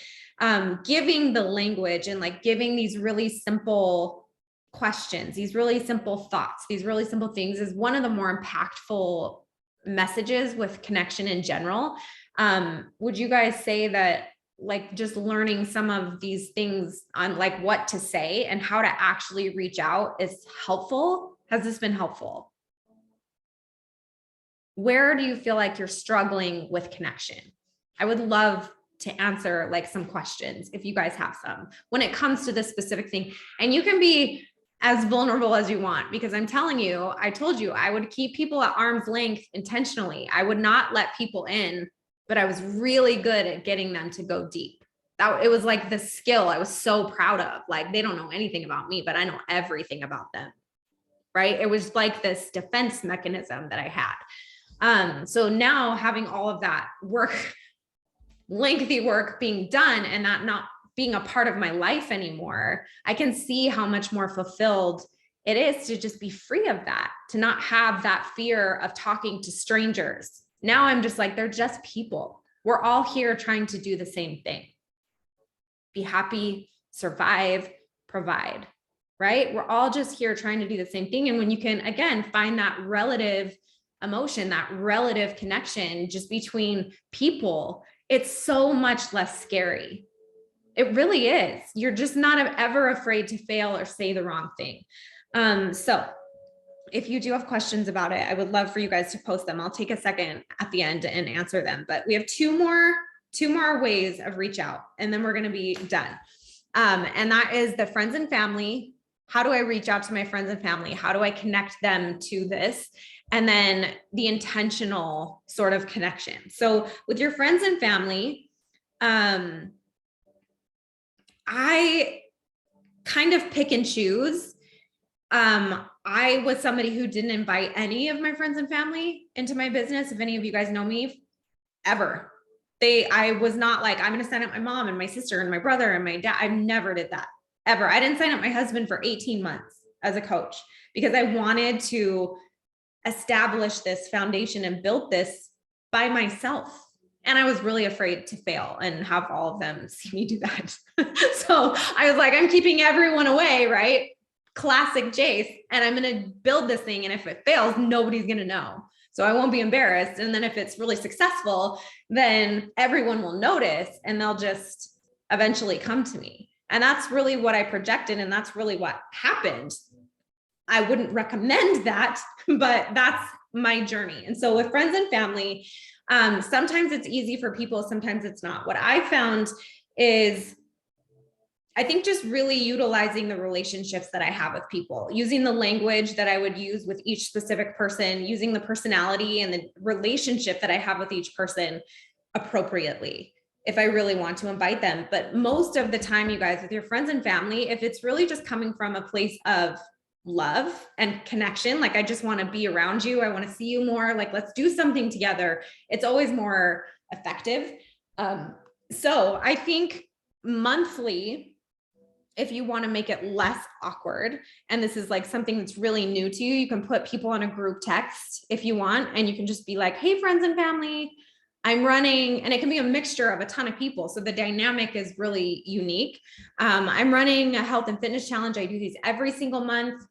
giving the language and like giving these really simple questions, these really simple thoughts, these really simple things is one of the more impactful messages with connection in general. Would you guys say that like just learning some of these things on like what to say and how to actually reach out is helpful? Has this been helpful? Where do you feel like you're struggling with connection? I would love to answer like some questions if you guys have some when it comes to this specific thing. And you can be as vulnerable as you want, because I'm telling you, I told you I would keep people at arm's length intentionally. I would not let people in, but I was really good at getting them to go deep. It was like the skill I was so proud of. Like they don't know anything about me, but I know everything about them. Right? It was like this defense mechanism that I had. So now having all of that work, lengthy work being done and that not being a part of my life anymore, I can see how much more fulfilled it is to just be free of that, to not have that fear of talking to strangers. Now I'm just like, they're just people. We're all here trying to do the same thing. Be happy, survive, provide, right? We're all just here trying to do the same thing. And when you can, again, find that relative emotion, that relative connection just between people, it's so much less scary. It really is. You're just not ever afraid to fail or say the wrong thing. So if you do have questions about it, I would love for you guys to post them. I'll take a second at the end and answer them. But we have two more ways of reach out, and then we're going to be done. And that is the friends and family. How do I reach out to my friends and family? How do I connect them to this? And then the intentional sort of connection. So with your friends and family, I kind of pick and choose. I was somebody who didn't invite any of my friends and family into my business. If any of you guys know me, ever. I was not like, I'm going to sign up my mom and my sister and my brother and my dad. I never did that, ever. I didn't sign up my husband for 18 months as a coach because I wanted to establish this foundation and build this by myself. And I was really afraid to fail and have all of them see me do that. So I was like, I'm keeping everyone away, right? Classic Jace. And I'm going to build this thing. And if it fails, nobody's going to know. So I won't be embarrassed. And then if it's really successful, then everyone will notice and they'll just eventually come to me. And that's really what I projected. And that's really what happened. I wouldn't recommend that, but that's my journey. And so with friends and family, sometimes it's easy for people, sometimes it's not. What I found is, I think just really utilizing the relationships that I have with people, using the language that I would use with each specific person, using the personality and the relationship that I have with each person appropriately, if I really want to invite them. But most of the time, you guys, with your friends and family, if it's really just coming from a place of love and connection, like I just want to be around you, I want to see you more, like let's do something together, it's always more effective. So I think monthly, if you want to make it less awkward, and this is like something that's really new to you, you can put people on a group text if you want, and you can just be like, hey, friends and family, I'm running, and it can be a mixture of a ton of people. So the dynamic is really unique. I'm running a health and fitness challenge. I do these every single month.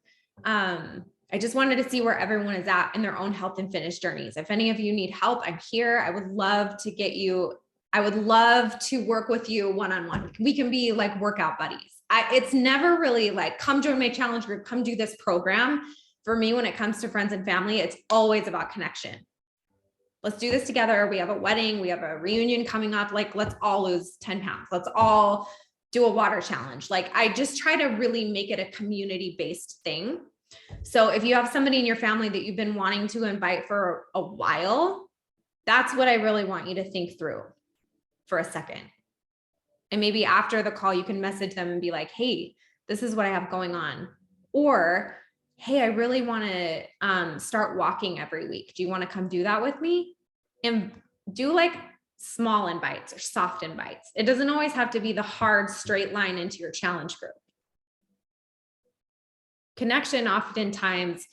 I just wanted to see where everyone is at in their own health and fitness journeys. If any of you need help, I'm here. I would love to get you, I would love to work with you one-on-one. We can be like workout buddies. It's never really like, come join my challenge group, come do this program. For me, when it comes to friends and family, it's always about connection. Let's do this together. We have a wedding, we have a reunion coming up. Like, let's all lose 10 pounds. Let's all do a water challenge. Like, I just try to really make it a community-based thing. So if you have somebody in your family that you've been wanting to invite for a while, that's what I really want you to think through for a second. And maybe after the call, you can message them and be like, hey, this is what I have going on. Or, hey, I really want to start walking every week. Do you want to come do that with me? And do like small invites or soft invites. It doesn't always have to be the hard straight line into your challenge group. Connection oftentimes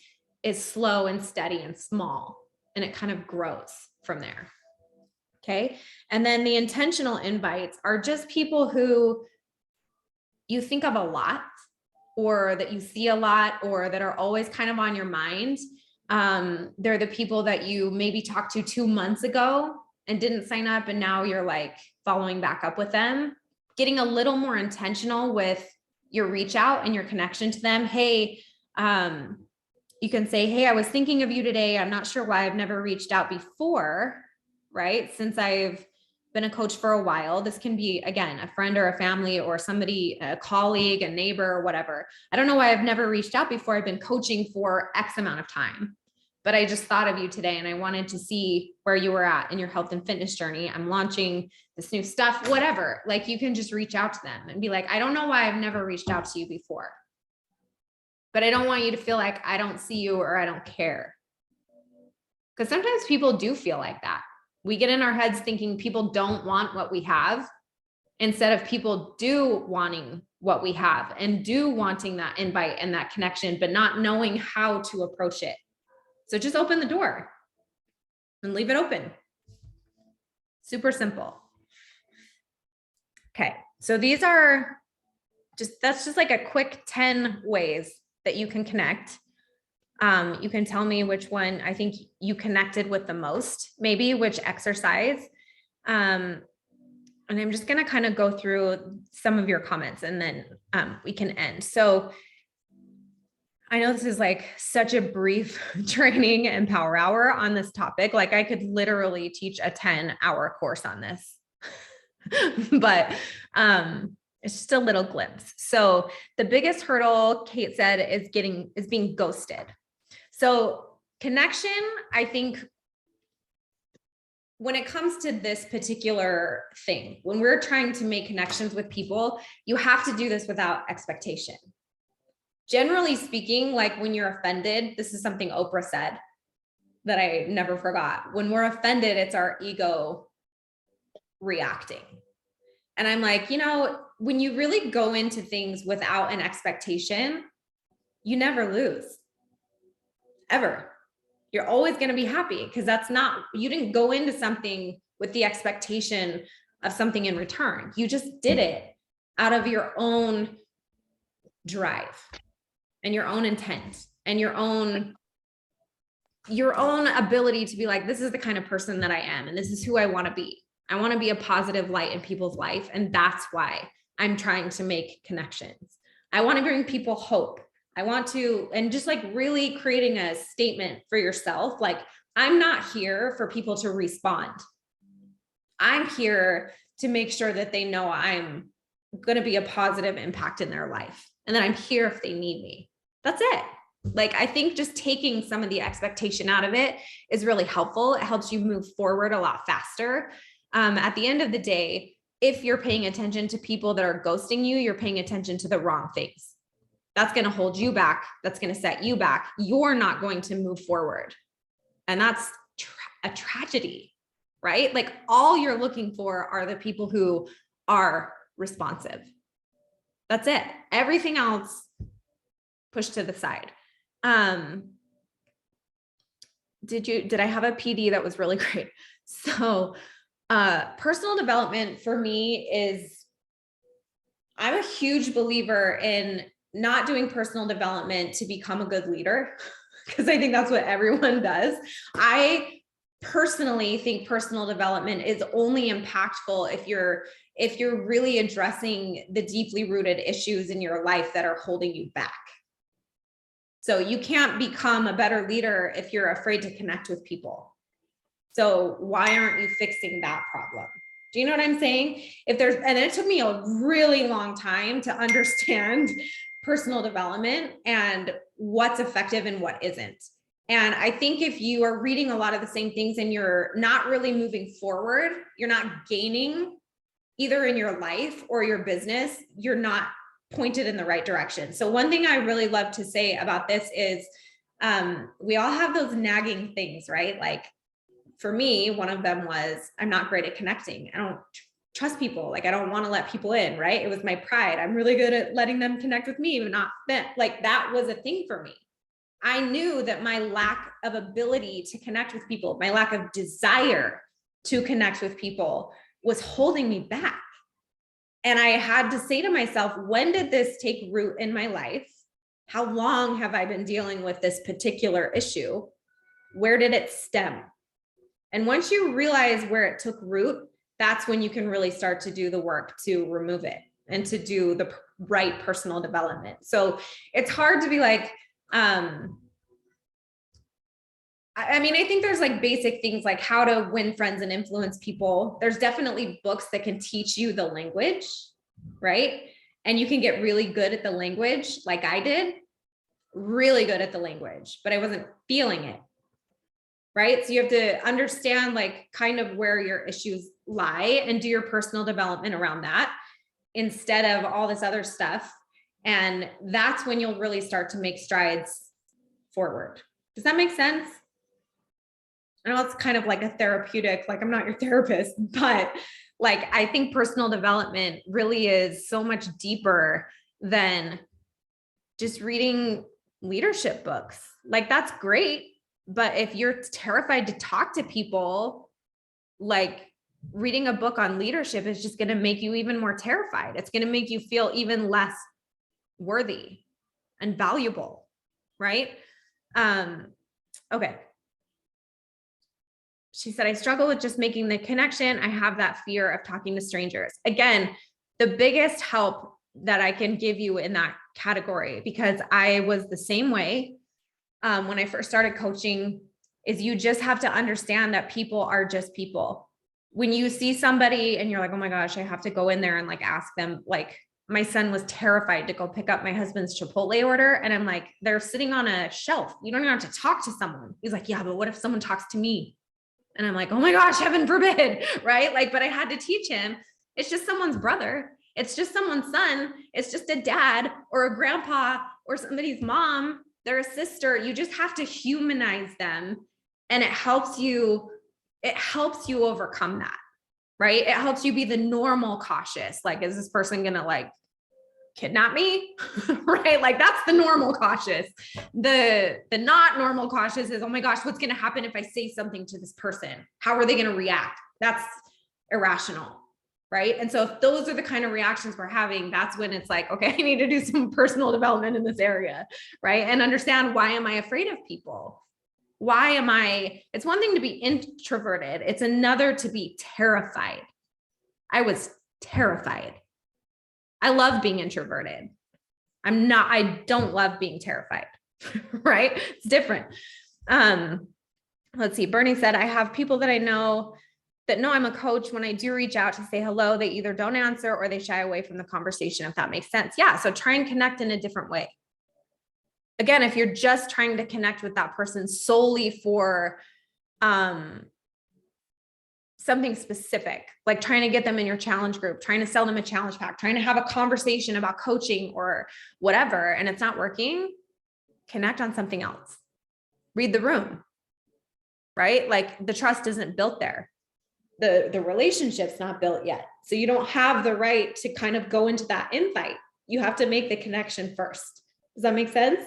is slow and steady and small, and it kind of grows from there. Okay. And then the intentional invites are just people who you think of a lot, or that you see a lot, or that are always kind of on your mind. They're the people that you maybe talked to 2 months ago and didn't sign up, and now you're like following back up with them. Getting a little more intentional with your reach out and your connection to them. Hey, you can say, hey, I was thinking of you today. I'm not sure why I've never reached out before, right? Since I've been a coach for a while. This can be, again, a friend or a family or somebody, a colleague, a neighbor, or whatever. I don't know why I've never reached out before. I've been coaching for X amount of time, but I just thought of you today and I wanted to see where you were at in your health and fitness journey. I'm launching this new stuff, whatever. Like, you can just reach out to them and be like, I don't know why I've never reached out to you before, but I don't want you to feel like I don't see you or I don't care. Because sometimes people do feel like that. We get in our heads thinking people don't want what we have, instead of people do wanting what we have and do wanting that invite and that connection, but not knowing how to approach it. So just open the door and leave it open. Super simple. Okay. So these are that's just like a quick 10 ways that you can connect. You can tell me which one I think you connected with the most, maybe which exercise. And I'm just going to kind of go through some of your comments, and then we can end. So I know this is like such a brief training and power hour on this topic. Like, I could literally teach a 10-hour course on this, but it's just a little glimpse. So the biggest hurdle, Kate said, is being ghosted. So connection, I think when it comes to this particular thing, when we're trying to make connections with people, you have to do this without expectation. Generally speaking, like when you're offended, this is something Oprah said that I never forgot. When we're offended, it's our ego reacting. And I'm like, when you really go into things without an expectation, you never lose. Ever. You're always going to be happy, because you didn't go into something with the expectation of something in return. You just did it out of your own drive and your own intent and your own ability to be like, this is the kind of person that I am, and this is who I want to be. I want to be a positive light in people's life. And that's why I'm trying to make connections. I want to bring people hope. I want to, and just like really creating a statement for yourself. Like, I'm not here for people to respond. I'm here to make sure that they know I'm going to be a positive impact in their life, and that I'm here if they need me. That's it. Like, I think just taking some of the expectation out of it is really helpful. It helps you move forward a lot faster. At the end of the day, if you're paying attention to people that are ghosting you, you're paying attention to the wrong things. That's going to hold you back. That's going to set you back. You're not going to move forward. And that's a tragedy, right? Like, all you're looking for are the people who are responsive. That's it. Everything else push to the side. Did I have a PD that was really great? So, personal development for me is, I'm a huge believer in not doing personal development to become a good leader, because I think that's what everyone does. I personally think personal development is only impactful if you're really addressing the deeply rooted issues in your life that are holding you back. So you can't become a better leader if you're afraid to connect with people. So why aren't you fixing that problem? Do you know what I'm saying? And it took me a really long time to understand personal development and what's effective and what isn't. And I think if you are reading a lot of the same things and you're not really moving forward, you're not gaining either in your life or your business, you're not pointed in the right direction. So one thing I really love to say about this is, we all have those nagging things, right? Like for me, one of them was, I'm not great at connecting. I don't trust people. Like I don't want to let people in, right? It was my pride. I'm really good at letting them connect with me, but not that. Like that was a thing for me. I knew that my lack of ability to connect with people, my lack of desire to connect with people was holding me back. And I had to say to myself, when did this take root in my life? How long have I been dealing with this particular issue? Where did it stem? And once you realize where it took root, that's when you can really start to do the work to remove it and to do the right personal development. So it's hard to be like, I mean, I think there's like basic things like how to win friends and influence people. There's definitely books that can teach you the language, right? And you can get really good at the language, like I did, really good at the language, but I wasn't feeling it, right? So you have to understand like kind of where your issues lie and do your personal development around that instead of all this other stuff. And that's when you'll really start to make strides forward. Does that make sense? I know it's kind of like a therapeutic, like I'm not your therapist, but like, I think personal development really is so much deeper than just reading leadership books. Like that's great. But if you're terrified to talk to people, like reading a book on leadership is just going to make you even more terrified. It's going to make you feel even less worthy and valuable. Right? Okay. She said, I struggle with just making the connection. I have that fear of talking to strangers. Again, the biggest help that I can give you in that category, because I was the same way when I first started coaching, is you just have to understand that people are just people. When you see somebody and you're like, oh my gosh, I have to go in there and like ask them, like my son was terrified to go pick up my husband's Chipotle order. And I'm like, they're sitting on a shelf. You don't even have to talk to someone. He's like, yeah, but what if someone talks to me? And I'm like, oh my gosh, heaven forbid, right? Like, but I had to teach him, it's just someone's brother. It's just someone's son. It's just a dad or a grandpa or somebody's mom. They're a sister. You just have to humanize them. And it helps you overcome that, right? It helps you be the normal cautious. Like, is this person going to like kidnap me? Right? Like that's the normal cautious. The not normal cautious is, oh my gosh, what's going to happen if I say something to this person? How are they going to react? That's irrational. Right? And so if those are the kind of reactions we're having, that's when it's like, okay, I need to do some personal development in this area. Right? And understand, why am I afraid of people? It's one thing to be introverted. It's another to be terrified. I was terrified. I love being introverted. I don't love being terrified, right? It's different. Let's see. Bernie said, I have people that I know that know I'm a coach. When I do reach out to say hello, they either don't answer or they shy away from the conversation, if that makes sense. Yeah. So try and connect in a different way. Again, if you're just trying to connect with that person solely for, something specific, like trying to get them in your challenge group, trying to sell them a challenge pack, trying to have a conversation about coaching or whatever, and it's not working, connect on something else. Read the room, right? Like the trust isn't built there. The relationship's not built yet. So you don't have the right to kind of go into that infight. You have to make the connection first. Does that make sense?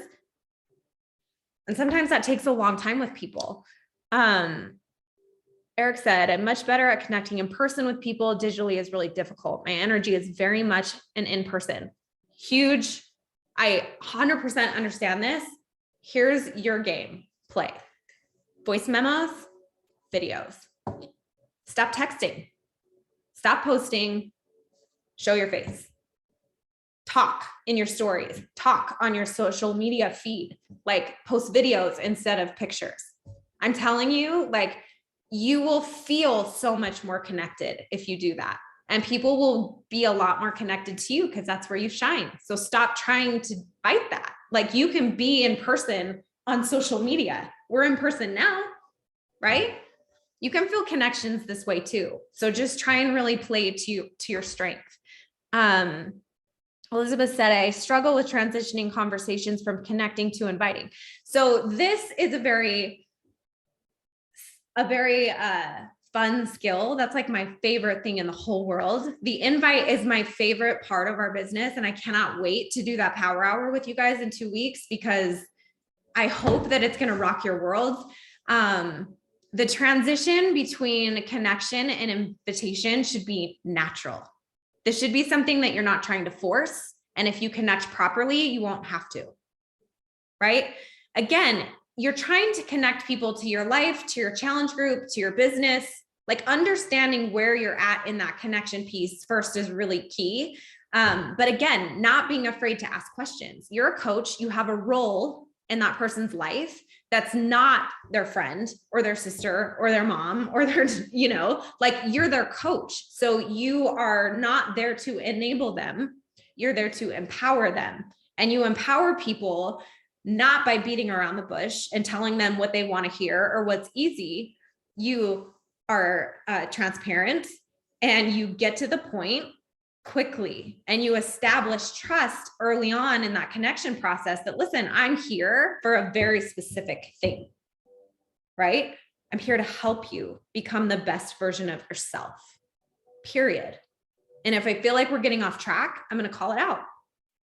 And sometimes that takes a long time with people. Eric said, I'm much better at connecting in person with people. Digitally is really difficult. My energy is very much an in-person. Huge. I 100% understand this. Here's your game. Play. Voice memos, videos. Stop texting. Stop posting. Show your face. Talk in your stories. Talk on your social media feed. Like, post videos instead of pictures. I'm telling you, like, you will feel so much more connected if you do that. And people will be a lot more connected to you because that's where you shine. So stop trying to fight that. Like, you can be in person on social media. We're in person now, right? You can feel connections this way too. So just try and really play to your strength. Elizabeth said, I struggle with transitioning conversations from connecting to inviting. So this is a very fun skill. That's like my favorite thing in the whole world. The invite is my favorite part of our business. And I cannot wait to do that power hour with you guys in 2 weeks, because I hope that it's going to rock your world. The transition between connection and invitation should be natural. This should be something that you're not trying to force. And if you connect properly, you won't have to, right? Again, you're trying to connect people to your life, to your challenge group, to your business. Like, understanding where you're at in that connection piece first is really key. But again, not being afraid to ask questions. You're a coach, you have a role in that person's life that's not their friend or their sister or their mom or their, like, you're their coach. So you are not there to enable them. You're there to empower them. And you empower people not by beating around the bush and telling them what they want to hear or what's easy. You are transparent and you get to the point quickly, and you establish trust early on in that connection process that, listen, I'm here for a very specific thing, right? I'm here to help you become the best version of yourself, period. And if I feel like we're getting off track, I'm going to call it out.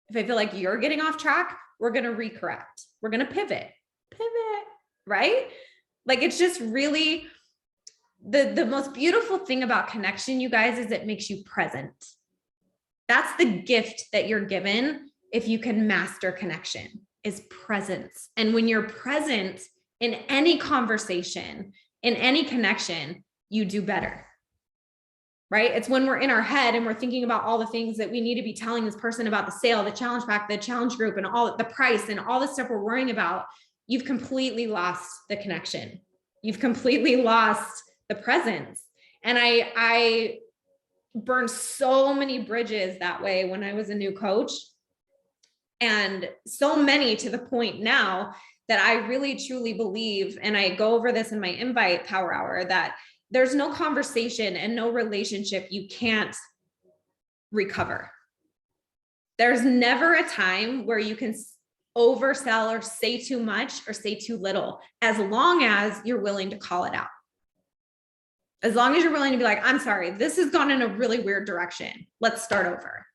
If I feel like you're getting off track, we're going to recorrect. We're going to pivot, right? Like, it's just really the most beautiful thing about connection, you guys, is it makes you present. That's the gift that you're given if you can master connection, is presence. And when you're present in any conversation, in any connection, you do better, right? It's when we're in our head and we're thinking about all the things that we need to be telling this person about the sale, the challenge pack, the challenge group, and all the price and all the stuff we're worrying about, you've completely lost the connection. You've completely lost the presence. And I burned so many bridges that way when I was a new coach, and so many to the point now that I really truly believe, and I go over this in my invite power hour, that there's no conversation and no relationship you can't recover. There's never a time where you can oversell or say too much or say too little, as long as you're willing to call it out. As long as you're willing to be like, I'm sorry, this has gone in a really weird direction. Let's start over.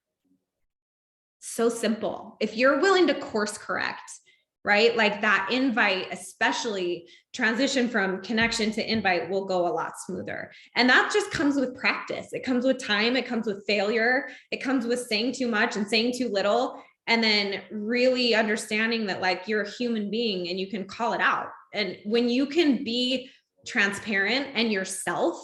So simple. If you're willing to course correct, right? Like, that invite, especially transition from connection to invite, will go a lot smoother. And that just comes with practice. It comes with time. It comes with failure. It comes with saying too much and saying too little. And then really understanding that, like, you're a human being and you can call it out. And when you can be transparent and yourself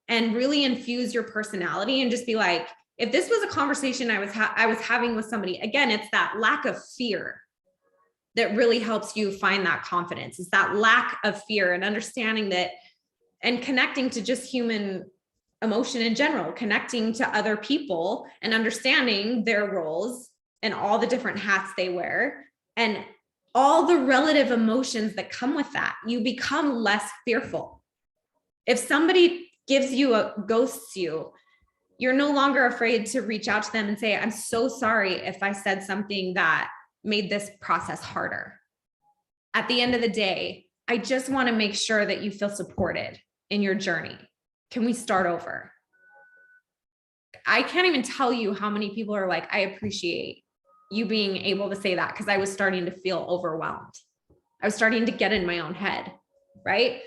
and really infuse your personality and just be like, if this was a conversation I was having with somebody, again, it's that lack of fear that really helps you find that confidence. It's that lack of fear and understanding that, and connecting to just human emotion in general, connecting to other people and understanding their roles and all the different hats they wear and all the relative emotions that come with that. You become less fearful. If somebody ghosts you, you're no longer afraid to reach out to them and say, I'm so sorry if I said something that made this process harder. At the end of the day, I just want to make sure that you feel supported in your journey. Can we start over? I can't even tell you how many people are like, I appreciate you being able to say that, because I was starting to feel overwhelmed. I was starting to get in my own head, right?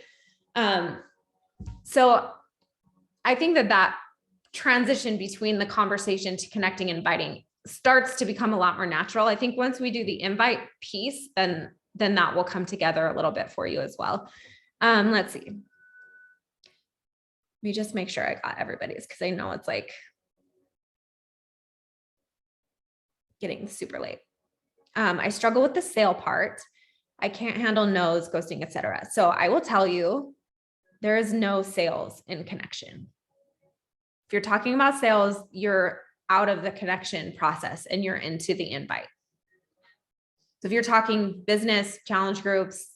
So I think that transition between the conversation to connecting and inviting starts to become a lot more natural. I think once we do the invite piece, then that will come together a little bit for you as well. Let's see. Let me just make sure I got everybody's, because I know it's like getting super late. I struggle with the sale part. I can't handle no's, ghosting, etc. So I will tell you, there is no sales in connection. If you're talking about sales, you're out of the connection process and you're into the invite. So if you're talking business, challenge groups,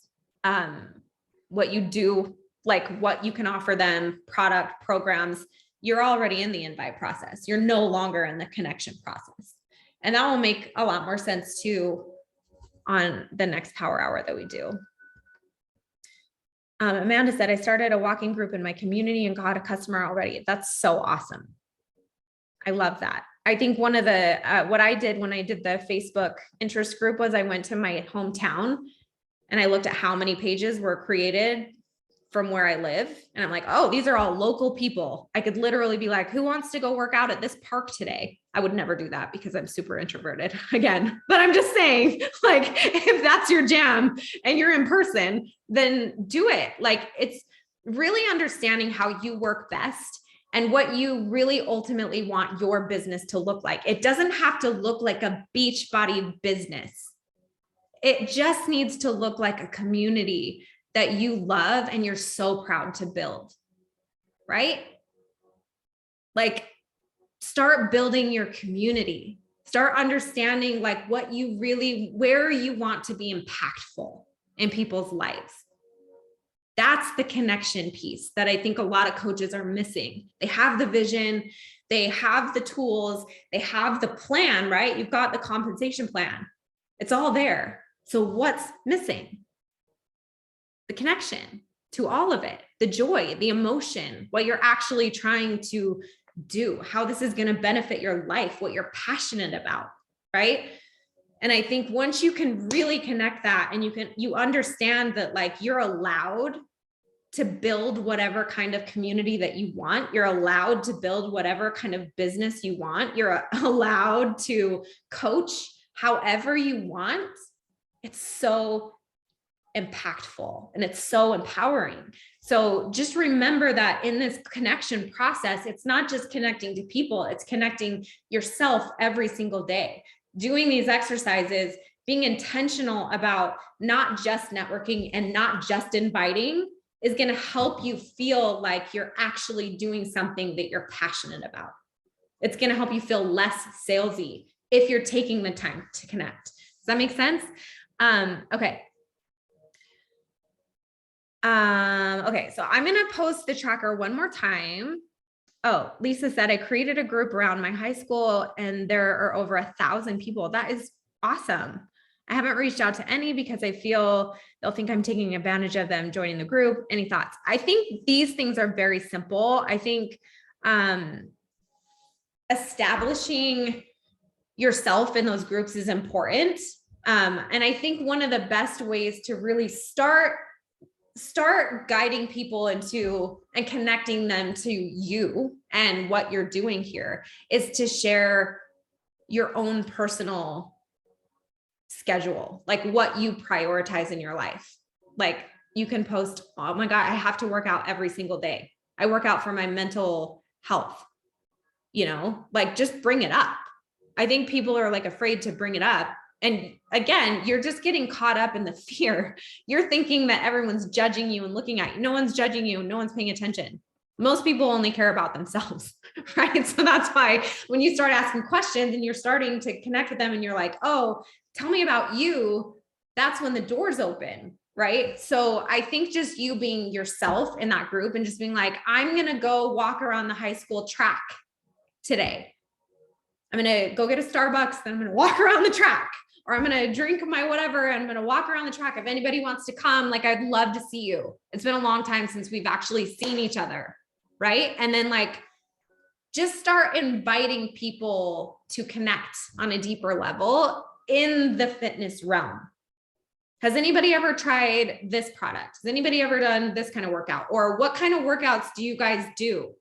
what you do, like what you can offer them, product, programs, you're already in the invite process. You're no longer in the connection process. And that will make a lot more sense too on the next power hour that we do. Amanda said, I started a walking group in my community and got a customer already. That's so awesome. I love that. I think one of the, what I did when I did the Facebook interest group was I went to my hometown and I looked at how many pages were created from where I live. And I'm like, oh, these are all local people. I could literally be like, who wants to go work out at this park today? I would never do that because I'm super introverted again, but I'm just saying, like, if that's your jam and you're in person, then do it. Like, it's really understanding how you work best and what you really ultimately want your business to look like. It doesn't have to look like a Beachbody business. It just needs to look like a community that you love and you're so proud to build, right? Like, start building your community. Start understanding like what you really, where you want to be impactful in people's lives. That's the connection piece that I think a lot of coaches are missing. They have the vision, they have the tools, they have the plan, right? You've got the compensation plan. It's all there. So what's missing? The connection to all of it, the joy, the emotion, what you're actually trying to do, how this is going to benefit your life, what you're passionate about, right? And I think once you can really connect that and you understand that like you're allowed to build whatever kind of community that you want, you're allowed to build whatever kind of business you want, you're allowed to coach however you want, it's so impactful and it's so empowering. So just remember that in this connection process, it's not just connecting to people, it's connecting yourself every single day. Doing these exercises, being intentional about not just networking and not just inviting is going to help you feel like you're actually doing something that you're passionate about. It's going to help you feel less salesy if you're taking the time to connect. Does that make sense? Okay. Okay, so I'm going to post the tracker one more time. Oh, Lisa said, I created a group around my high school and there are over 1,000 people. That is awesome. I haven't reached out to any because I feel they'll think I'm taking advantage of them joining the group. Any thoughts? I think these things are very simple. I think establishing yourself in those groups is important. And I think one of the best ways to really start guiding people into and connecting them to you and what you're doing here is to share your own personal schedule, like what you prioritize in your life. Like you can post, oh my God, I have to work out every single day. I work out for my mental health, like just bring it up. I think people are like afraid to bring it up. And again, you're just getting caught up in the fear. You're thinking that everyone's judging you and looking at you. No one's judging you. No one's paying attention. Most people only care about themselves, right? So that's why when you start asking questions and you're starting to connect with them and you're like, oh, tell me about you, that's when the doors open, right? So I think just you being yourself in that group and just being like, I'm going to go walk around the high school track today. I'm going to go get a Starbucks, then I'm going to walk around the track. Or I'm going to drink my whatever. And I'm going to walk around the track. If anybody wants to come, like, I'd love to see you. It's been a long time since we've actually seen each other. Right. And then like, just start inviting people to connect on a deeper level in the fitness realm. Has anybody ever tried this product? Has anybody ever done this kind of workout? Or what kind of workouts do you guys do?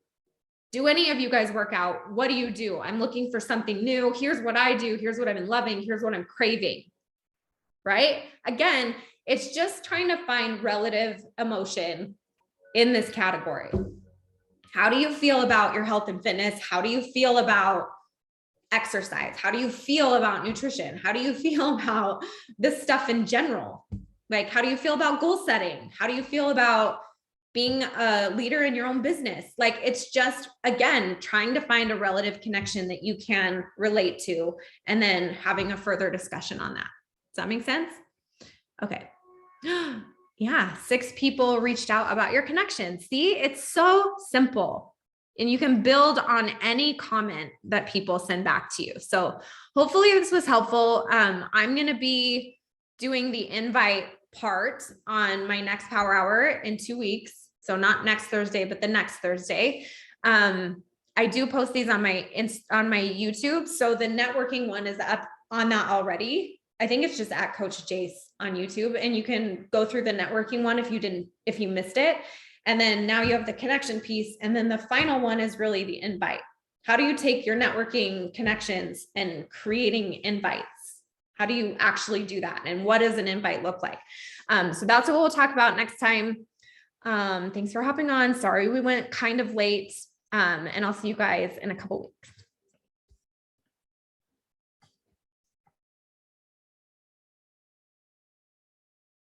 Do any of you guys work out? What do you do? I'm looking for something new. Here's what I do. Here's what I've been loving. Here's what I'm craving, right? Again, it's just trying to find relative emotion in this category. How do you feel about your health and fitness? How do you feel about exercise? How do you feel about nutrition? How do you feel about this stuff in general? Like, how do you feel about goal setting? How do you feel about being a leader in your own business? Like, it's just, again, trying to find a relative connection that you can relate to, and then having a further discussion on that. Does that make sense? Okay. Yeah. 6 people reached out about your connection. See, it's so simple. And you can build on any comment that people send back to you. So hopefully this was helpful. I'm going to be doing the invite part on my next Power Hour in 2 weeks. So not next Thursday, but the next Thursday. I do post these on my YouTube. So the networking one is up on that already. I think it's just at Coach Jace on YouTube, and you can go through the networking one if you missed it. And then now you have the connection piece. And then the final one is really the invite. How do you take your networking connections and creating invites? How do you actually do that? And what does an invite look like? So that's what we'll talk about next time. Thanks for hopping on. Sorry, we went kind of late. And I'll see you guys in a couple weeks.